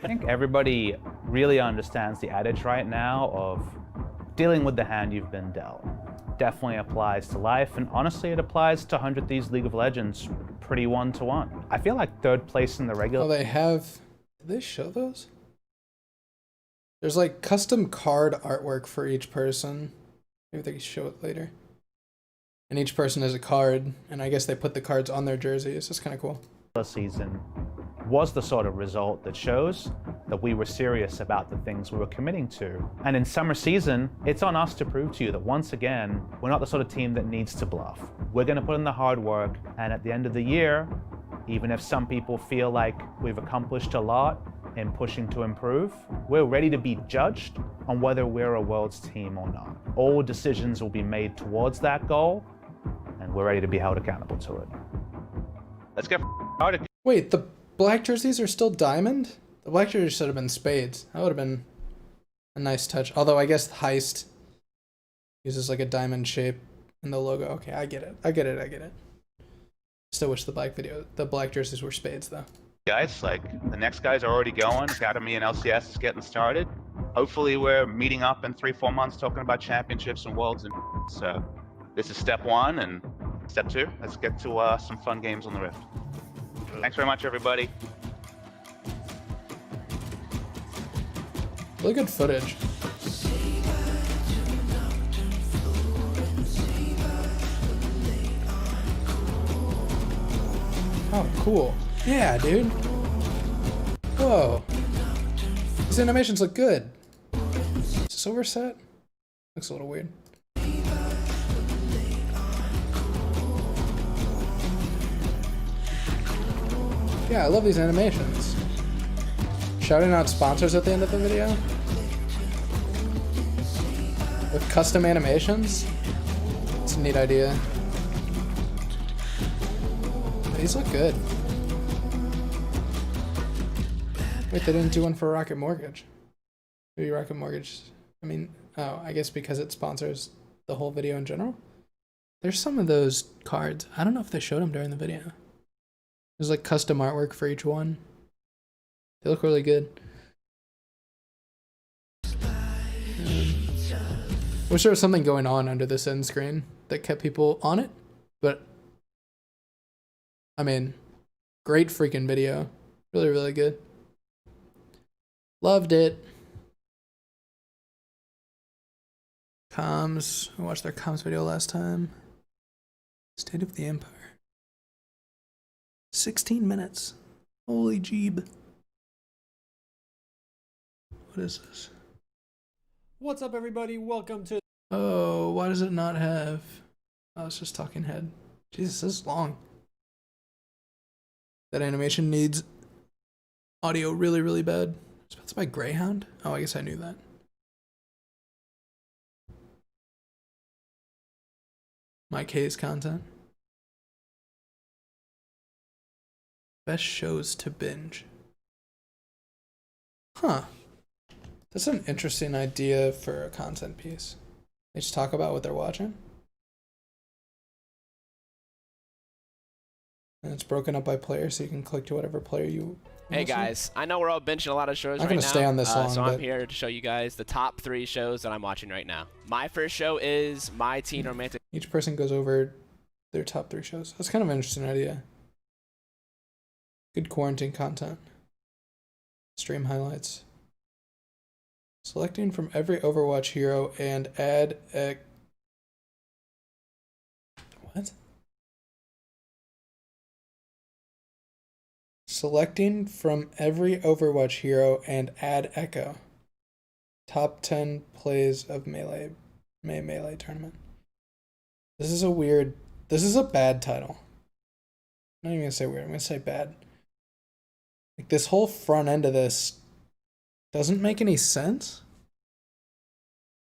think everybody really understands the adage right now of dealing with the hand you've been dealt. Definitely applies to life, and honestly it applies to 100 Thieves League of Legends pretty one-to-one. I feel like 3rd place in the regular... Oh, they have... Did they show those? There's like custom card artwork for each person. Maybe they can show it later. And each person has a card, and I guess they put the cards on their jerseys. It's kind of cool. Season was the sort of result that shows that we were serious about the things we were committing to. And in summer season, it's on us to prove to you that once again, we're not the sort of team that needs to bluff. We're gonna put in the hard work, and at the end of the year, even if some people feel like we've accomplished a lot in pushing to improve, we're ready to be judged on whether we're a world's team or not. All decisions will be made towards that goal, and we're ready to be held accountable to it. Let's get started. Wait, the black jerseys are still diamond? The black jerseys should have been spades. That would have been a nice touch. Although I guess Heist uses like a diamond shape in the logo. Okay, I get it. Still wish the black jerseys were spades though. Guys, like the next guys are already going. Academy and LCS is getting started. hopefully we're meeting up in 3-4 months talking about championships and worlds. And so this is step 1, and step 2, let's get to some fun games on the Rift. Thanks very much, everybody. Really good footage. Oh, cool. Yeah, dude. Whoa. These animations look good. Is this overset? Looks a little weird. Yeah, I love these animations. Shouting out sponsors at the end of the video. With custom animations. It's a neat idea. These look good. Wait, they didn't do one for Rocket Mortgage. Maybe Rocket Mortgage. I mean, oh, I guess because it sponsors the whole video in general. There's some of those cards. I don't know if they showed them during the video. There's like custom artwork for each one. They look really good. Wish there was something going on under this end screen that kept people on it, but I mean, great freaking video. Really, really good. Loved it. Comms. I watched their comms video last time. State of the Empire. 16 minutes. Holy jeeb. What is this? What's up, everybody? Welcome to... Oh, why does it not have... Oh, it's just talking head. Jesus, this is long. That animation needs audio really, really bad. It's by Greyhound? Oh, I guess I knew that. Mike Hayes content. Best shows to binge. Huh. That's an interesting idea for a content piece. They just talk about what they're watching. And it's broken up by player, so you can click to whatever player you... Hey guys, I know we're all binging a lot of shows I'm right now. not gonna stay on this long, so but... I'm here to show you guys the top 3 shows that I'm watching right now. My first show is My Teen Romantic. Each person goes over their top 3 shows. That's kind of an interesting idea. Good quarantine content. Stream highlights. Selecting from every Overwatch hero and add a... What? Selecting from every Overwatch hero and add Echo. Top 10 plays of Melee tournament. This is a weird... This is a bad title. I'm not even gonna say weird, I'm gonna say bad. Like, this whole front end of this doesn't make any sense.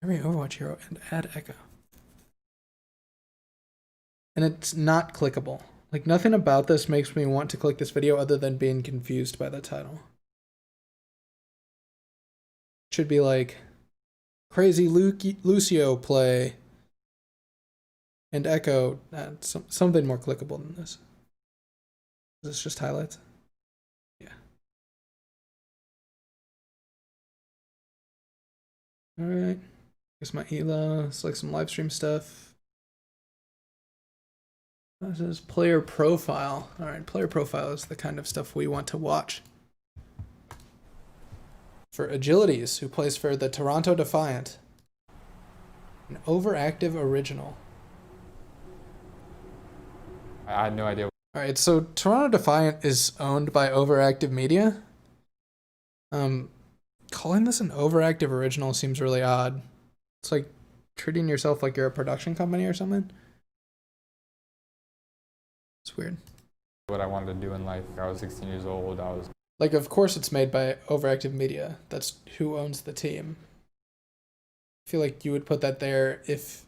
Every Overwatch hero and add Echo. And it's not clickable. Like, nothing about this makes me want to click this video other than being confused by the title. It should be like, crazy Lucio play and Echo. Something more clickable than this. Is this just highlights? Yeah. Alright. Here's my ELO. Select some live stream stuff. This is player profile. Alright, player profile is the kind of stuff we want to watch. For Agilities, who plays for the Toronto Defiant. An overactive original. I had no idea. Alright, so Toronto Defiant is owned by Overactive Media. Calling this an overactive original seems really odd. It's like treating yourself like you're a production company or something. It's weird. What I wanted to do in life. I was 16 years old. I was like, of course it's made by Overactive Media. That's who owns the team. I feel like you would put that there if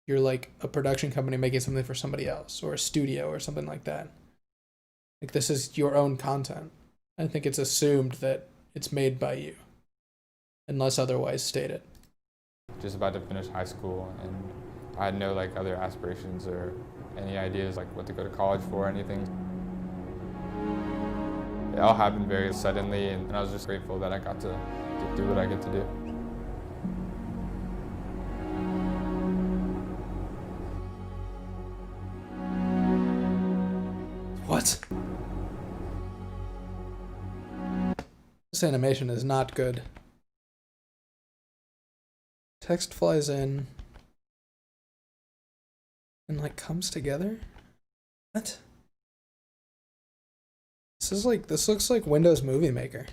you're like a production company making something for somebody else or a studio or something like that. Like, this is your own content. I think it's assumed that it's made by you unless otherwise stated. just about to finish high school, and I had no like other aspirations or any ideas like what to go to college for or anything. It all happened very suddenly, and I was just grateful that I got to do what I get to do. What? This animation is not good. Text flies in and like comes together? What? This looks like Windows Movie Maker.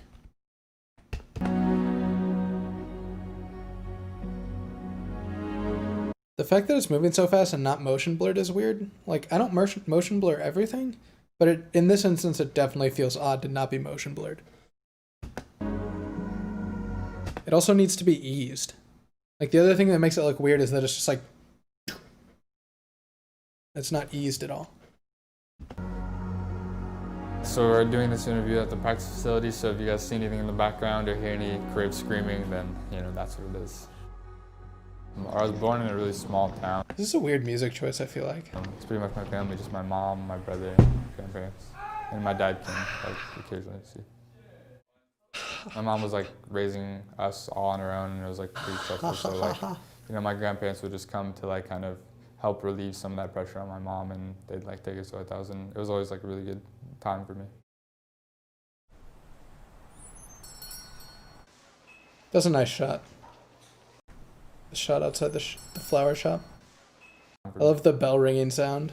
The fact that it's moving so fast and not motion blurred is weird. Like, I don't motion blur everything, but in this instance it definitely feels odd to not be motion blurred. It also needs to be eased. Like, the other thing that makes it look weird is that it's just like, it's not eased at all. So we're doing this interview at the practice facility, so if you guys see anything in the background or hear any cribs screaming, then, you know, that's what it is. I was born in a really small town. This is a weird music choice, I feel like. It's pretty much my family, just my mom, my brother, grandparents, and my dad can, like, occasionally see. My mom was, like, raising us all on her own, and it was, like, pretty stressful, so, like, you know, my grandparents would just come to, like, kind of help relieve some of that pressure on my mom, and they'd, like, take us to 1,000. It was always, like, a really good time for me. That's a nice shot. The shot outside the flower shop. I love the bell ringing sound.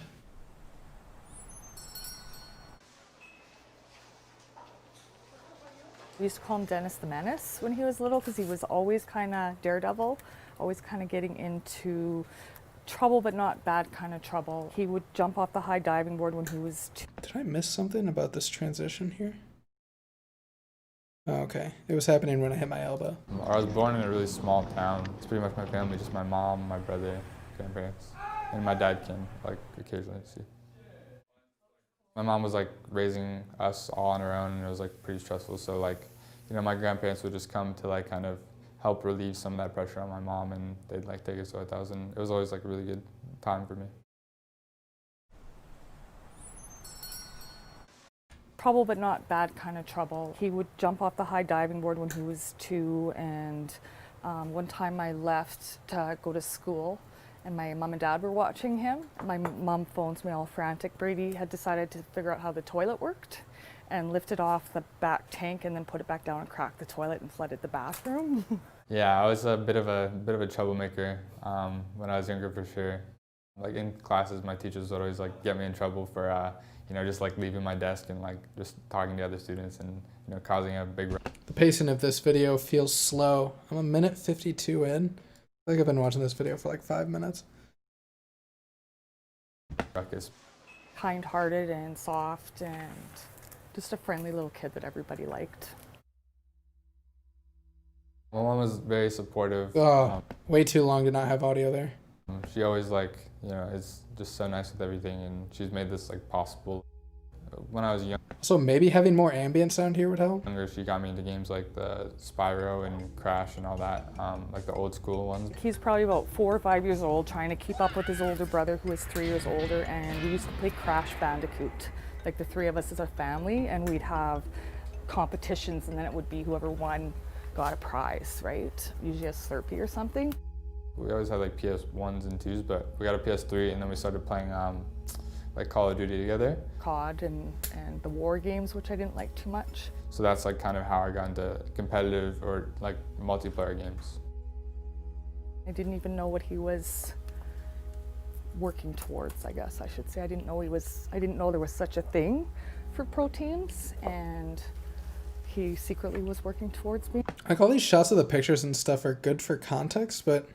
We used to call him Dennis the Menace when he was little because he was always kind of daredevil, always kind of getting into trouble, but not bad kind of trouble. He would jump off the high diving board when he was 2. Did I miss something about this transition here? Oh, okay. It was happening when I hit my elbow. I was born in a really small town. It's pretty much my family, just my mom, my brother, grandparents, and my dad can, like, occasionally see. My mom was, like, raising us all on her own, and it was, like, pretty stressful, so, like, you know, my grandparents would just come to, like, kind of help relieve some of that pressure on my mom, and they'd, like, take us to 1,000. It was always, like, a really good time for me. Trouble, but not bad kind of trouble. He would jump off the high diving board when he was 2, and one time I left to go to school and my mom and dad were watching him. My mom phones me all frantic. Brady had decided to figure out how the toilet worked and lifted off the back tank and then put it back down and cracked the toilet and flooded the bathroom. Yeah, I was a bit of a troublemaker when I was younger, for sure. Like, in classes, my teachers would always, like, get me in trouble for you know, just, like, leaving my desk and, like, just talking to other students and, you know, causing a big... The pacing of this video feels slow. I'm a minute 52 in. I think I've been watching this video for like 5 minutes. Ruckus. Kind-hearted and soft and just a friendly little kid that everybody liked. My mom was very supportive. Oh, way too long to not have audio there. She always, like, you know, is just so nice with everything, and she's made this, like, possible. When I was young. So maybe having more ambient sound here would help? She got me into games like the Spyro and Crash and all that, like the old school ones. He's probably about 4 or 5 years old, trying to keep up with his older brother who is 3 years older, and we used to play Crash Bandicoot. Like, the 3 of us as a family, and we'd have competitions, and then it would be whoever won got a prize, right? Usually a Slurpee or something. We always had like PS1s and 2s, but we got a PS3 and then we started playing like Call of Duty together. COD and the war games, which I didn't like too much. So that's like kind of how I got into competitive or like multiplayer games. I didn't even know what he was working towards, I guess I should say. I didn't know there was such a thing for pro teams, and he secretly was working towards me. Like, all these shots of the pictures and stuff are good for context, but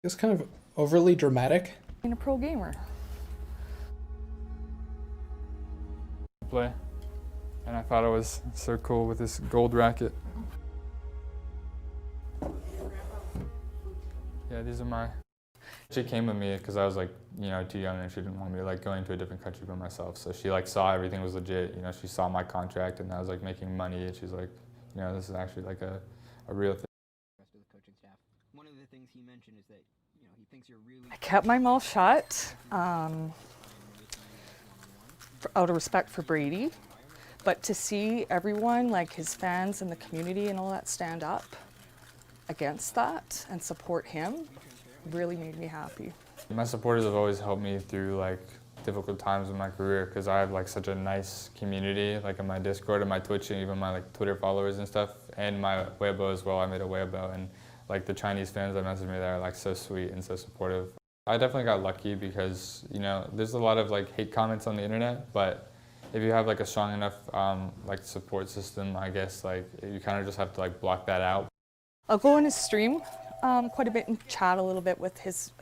it's kind of overly dramatic. Being a pro gamer. Play, and I thought it was so cool with this gold racket. Yeah, these are my... She came with me because I was like, you know, too young, and she didn't want me to like go into a different country by myself. So she like saw everything was legit. You know, she saw my contract and I was like making money, and she's like, you know, this is actually like a real thing. One of the things he mentioned is that, you know, he thinks you're really... I kept my mouth shut out of respect for Brady, But to see everyone, like his fans and the community and all that, stand up against that and support him really made me happy. My supporters have always helped me through like difficult times in my career because I have like such a nice community, like in my Discord and my Twitch and even my like Twitter followers and stuff, and my Weibo as well. I made a Weibo, and like the Chinese fans that message me there are like so sweet and so supportive. I definitely got lucky because, you know, there's a lot of like hate comments on the internet, but if you have like a strong enough like support system, I guess like you kind of just have to like block that out. I'll go on his stream quite a bit and chat a little bit with his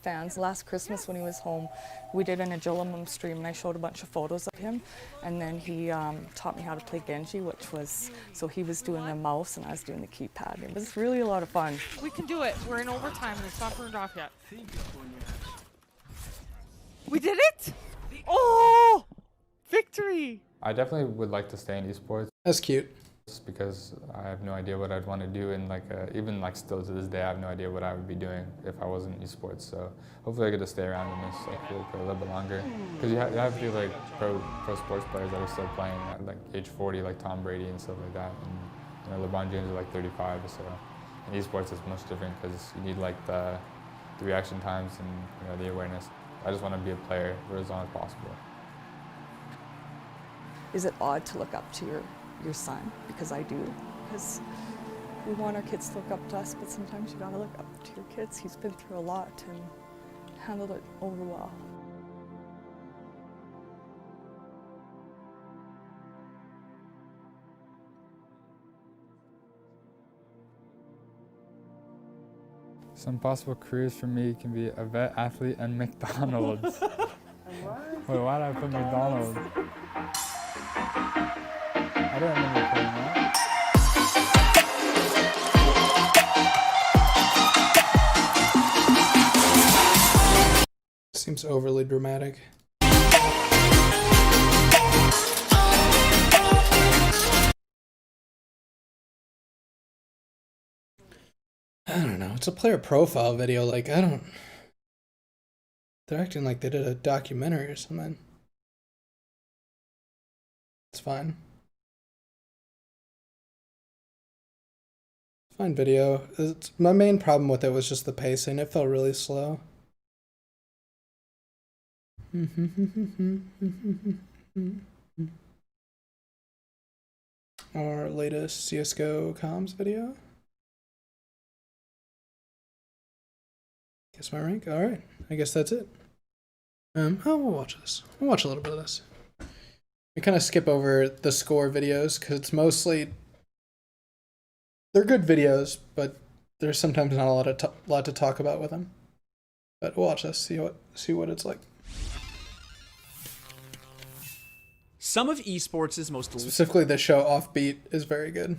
fans. Last Christmas when he was home, we did an Agilum stream and I showed a bunch of photos of him, and then he taught me how to play Genji, which was, so he was doing the mouse and I was doing the keypad. It was really a lot of fun. We can do it. We're in overtime and it's not burned off yet. We did it! Oh! Victory! I definitely would like to stay in esports. That's cute. Because I have no idea what I'd want to do, and like even like still to this day, I have no idea what I would be doing if I wasn't in esports. So hopefully I get to stay around in this like field for a little bit longer. Because you have to be like pro sports players that are still playing at like age 40, like Tom Brady and stuff like that. And you know, LeBron James is like 35, so in esports it's much different because you need like the reaction times and, you know, the awareness. I just want to be a player for as long as possible. Is it odd to look up to your son? Because I do. Because we want our kids to look up to us, but sometimes you gotta look up to your kids. He's been through a lot and handled it over well. Some possible careers for me can be a vet, athlete, and McDonald's. Wait, why did I put McDonald's? I don't remember playing that. Seems overly dramatic. I don't know. It's a player profile video. Like, I don't... They're acting like they did a documentary or something. It's fine. Fine video. My main problem with it was just the pacing. It felt really slow. Our latest CSGO comms video. Guess my rank? Alright. I guess that's it. We'll watch this. We'll watch a little bit of this. We kind of skip over the score videos because it's mostly... They're good videos, but there's sometimes not a lot to talk about with them. But we'll watch this, see what it's like. Some of esports' most specifically the show Offbeat is very good.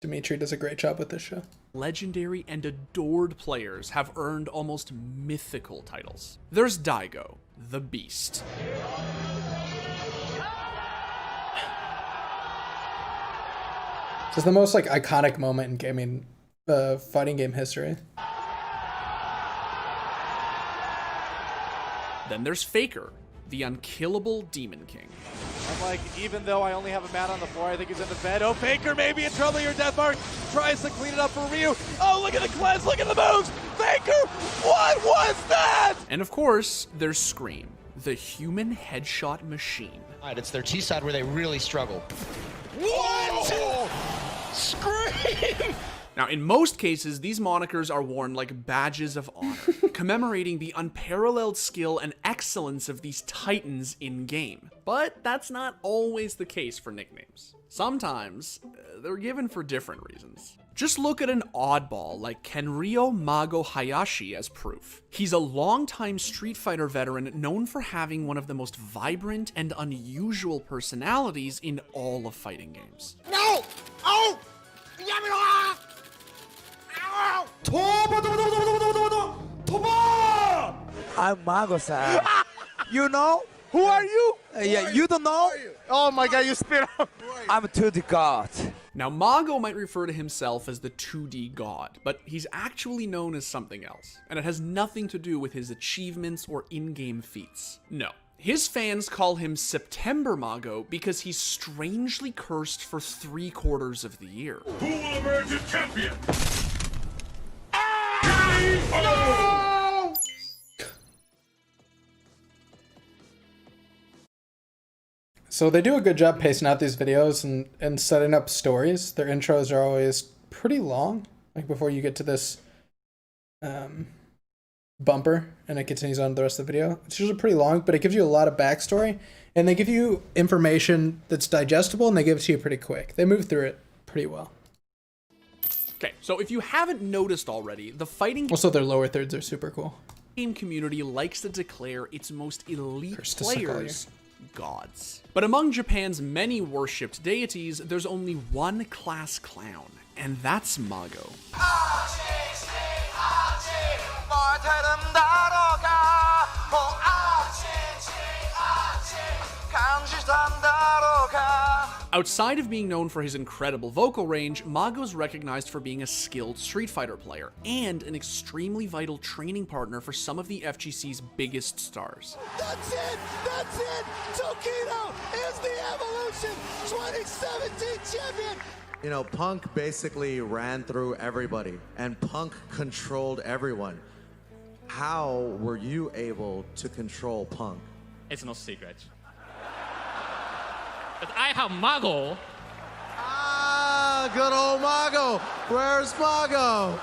Dimitri does a great job with this show. Legendary and adored players have earned almost mythical titles. There's Daigo, the Beast. This is the most like iconic moment in gaming, fighting game history. Then there's Faker, the unkillable Demon King. I'm like, even though I only have a man on the floor, I think he's in the bed. Oh, Faker may be in trouble here. Deathmark tries to clean it up for Ryu. Oh, look at the cleanse, look at the moves. Faker, what was that? And of course, there's Scream, the human headshot machine. It's their T side where they really struggle. What? Scream! Now, in most cases, these monikers are worn like badges of honor, commemorating the unparalleled skill and excellence of these titans in-game. But that's not always the case for nicknames. Sometimes, they're given for different reasons. Just look at an oddball like Kenryo Mago Hayashi as proof. He's a longtime Street Fighter veteran known for having one of the most vibrant and unusual personalities in all of fighting games. No! Oh! I'm Mago-san. You know? Who are you? Yeah, you don't know? Oh my god, you spit out. I'm 2D God. Now, Mago might refer to himself as the 2D god, but he's actually known as something else, and it has nothing to do with his achievements or in-game feats. No. His fans call him September Mago because he's strangely cursed for 3/4 of the year. Who will emerge as champion? So they do a good job pacing out these videos and setting up stories. Their intros are always pretty long, like before you get to this bumper and it continues on the rest of the video. It's usually pretty long, but it gives you a lot of backstory and they give you information that's digestible and they give it to you pretty quick. They move through it pretty well. Okay, so if you haven't noticed already, the fighting Also, their lower thirds are super cool. game community likes to declare its most elite Curse to suck all year. players gods. But among Japan's many worshipped deities, there's only one class clown, and that's Mago. Outside of being known for his incredible vocal range, Mago's recognized for being a skilled Street Fighter player and an extremely vital training partner for some of the FGC's biggest stars. That's it! That's it! Tokido is the Evolution 2017 champion! You know, Punk basically ran through everybody, and Punk controlled everyone. How were you able to control Punk? It's no secret. But I have Mago. Ah, good old Mago. Where's Mago?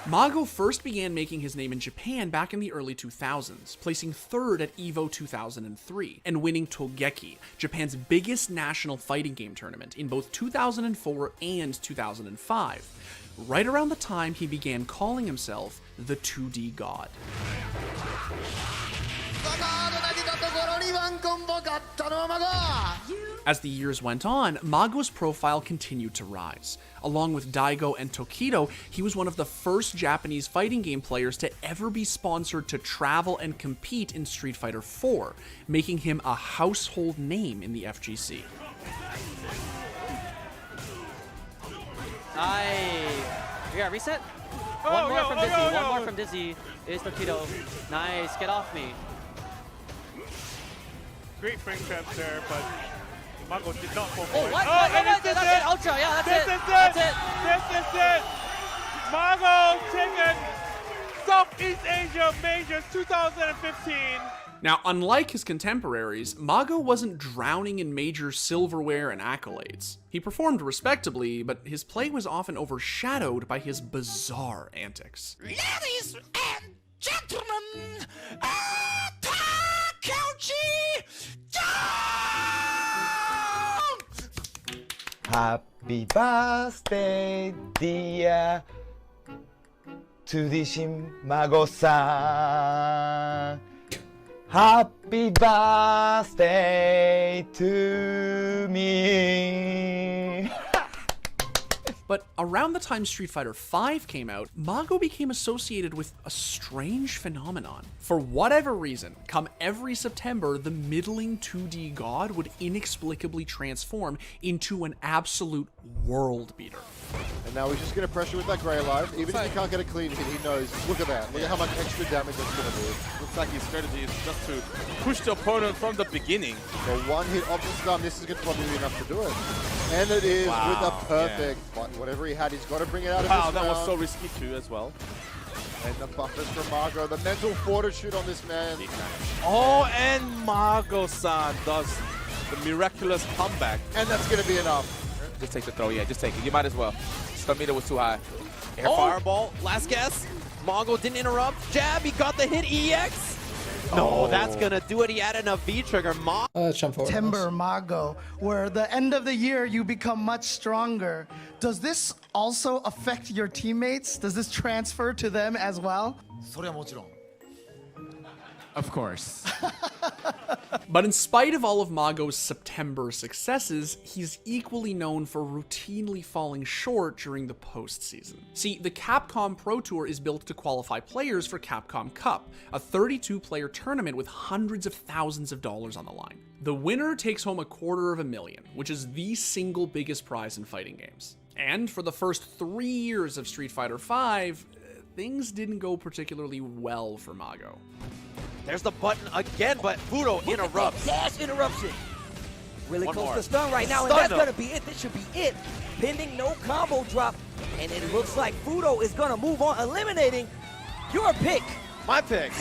Mago first began making his name in Japan back in the early 2000s, placing 3rd at EVO 2003, and winning Togeki, Japan's biggest national fighting game tournament, in both 2004 and 2005, right around the time he began calling himself the 2D God. As the years went on, Mago's profile continued to rise. Along with Daigo and Tokido, he was one of the first Japanese fighting game players to ever be sponsored to travel and compete in Street Fighter IV, making him a household name in the FGC. We got reset. One more from Dizzy. One more from Dizzy is Tokido. Nice, get off me. Great frame traps there, but Mago did not fall for Oh, it. what? Oh, and That's this is it. Ultra, yeah, that's it. This is That's it. This is it. Mago taken Southeast Asia Majors 2015. Now, unlike his contemporaries, Mago wasn't drowning in major silverware and accolades. He performed respectably, but his play was often overshadowed by his bizarre antics. Ladies and gentlemen, Takeuchi Happy birthday, dear 2D Shin Mago-san. Happy birthday to me. But around the time Street Fighter V came out, Mago became associated with a strange phenomenon. For whatever reason, come every September, the middling 2D god would inexplicably transform into an absolute world beater. And now he's just going to pressure with that Grey Life. Even if he can't get a clean hit, he knows. Look at that. Look at how much extra damage that's going to do. Looks like his strategy is just to push the opponent from the beginning. So one hit option stun, this is going to probably be enough to do it. And it is with a perfect, whatever he had, he's got to bring it out of Wow, this that was round. so risky too as well. And the buffers from Mago, the mental fortitude on this man. Oh, and Mago-san does the miraculous comeback. And that's going to be enough. Just take the throw, yeah, just take it. You might as well. Stun meter was too high. Air fireball, last guess. Mago didn't interrupt. Jab, he got the hit, EX. No, that's gonna do it. He had enough V-trigger. September Mago, where the end of the year you become much stronger. Does this also affect your teammates? Does this transfer to them as well? Of course. But in spite of all of Mago's September successes, he's equally known for routinely falling short during the postseason. See, the Capcom Pro Tour is built to qualify players for Capcom Cup, a 32-player tournament with hundreds of thousands of dollars on the line. The winner takes home $250,000, which is the single biggest prize in fighting games. And for the first 3 years of Street Fighter V, things didn't go particularly well for Mago. There's the button again, but Fudo interrupts. Dash interruption. Really One close more. to stun right now, and Stun that's him. gonna be it. This should be it. Pending no combo drop, and it looks like Fudo is gonna move on, eliminating your pick. My pick.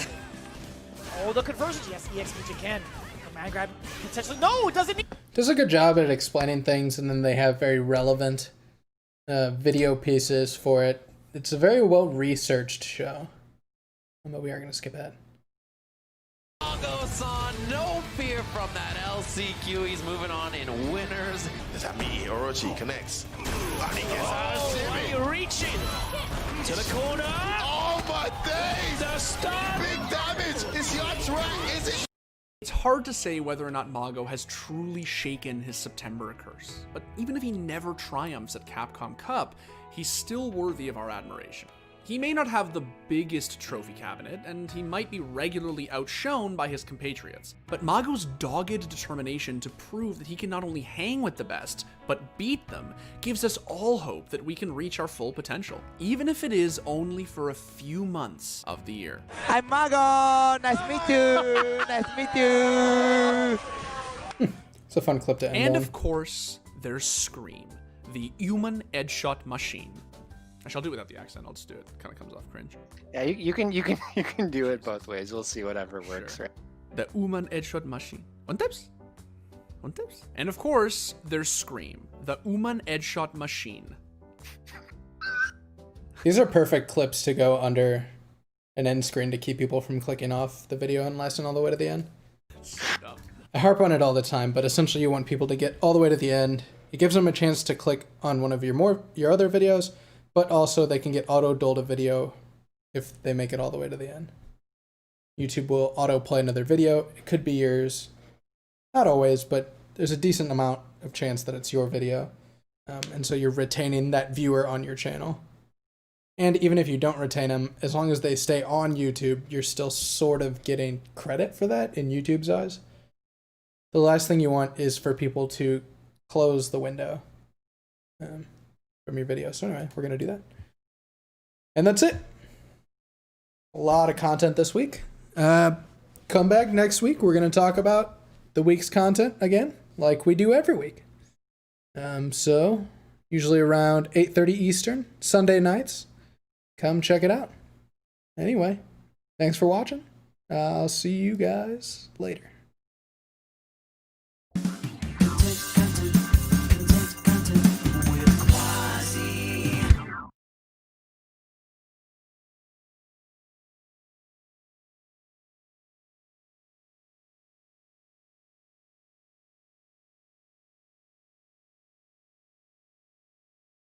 Oh, the conversion. Yes, EX can. Command grab. Potentially. No, it doesn't need. Does a good job at explaining things, and then they have very relevant video pieces for it. It's a very well-researched show. But we are going to skip ahead. Mago-san, no fear from that LCQ. He's moving on in winners. Does that mean Orochi connects? And he gets Why are you reaching? To the corner. Oh my days! The stun. Big damage! Is Yacht's right? Is it? It's hard to say whether or not Mago has truly shaken his September curse, but even if he never triumphs at Capcom Cup, he's still worthy of our admiration. He may not have the biggest trophy cabinet, and he might be regularly outshone by his compatriots, but Mago's dogged determination to prove that he can not only hang with the best, but beat them, gives us all hope that we can reach our full potential, even if it is only for a few months of the year. Hi, Mago. Nice to meet you. Nice to meet you. It's a fun clip to end And on. of course, there's Scream, the human headshot machine. I shall do it without the accent. I'll just do it. Kind of comes off cringe. Yeah, you can do it both ways. We'll see whatever works. Sure. Right? The human headshot machine. One tips. And of course, there's Scream, the human headshot machine. These are perfect clips to go under an end screen to keep people from clicking off the video and lasting all the way to the end. I harp on it all the time, but essentially you want people to get all the way to the end. It gives them a chance to click on one of your other videos, but also they can get auto-dulled a video if they make it all the way to the end. YouTube will auto-play another video. It could be yours. Not always, but there's a decent amount of chance that it's your video. And so you're retaining that viewer on your channel. And even if you don't retain them, as long as they stay on YouTube, you're still sort of getting credit for that in YouTube's eyes. The last thing you want is for people to close the window from your video. So anyway, we're going to do that. And that's it. A lot of content this week. Come back next week. We're going to talk about the week's content again, like we do every week. So usually around 8:30 Eastern, Sunday nights. Come check it out. Anyway, thanks for watching. I'll see you guys later.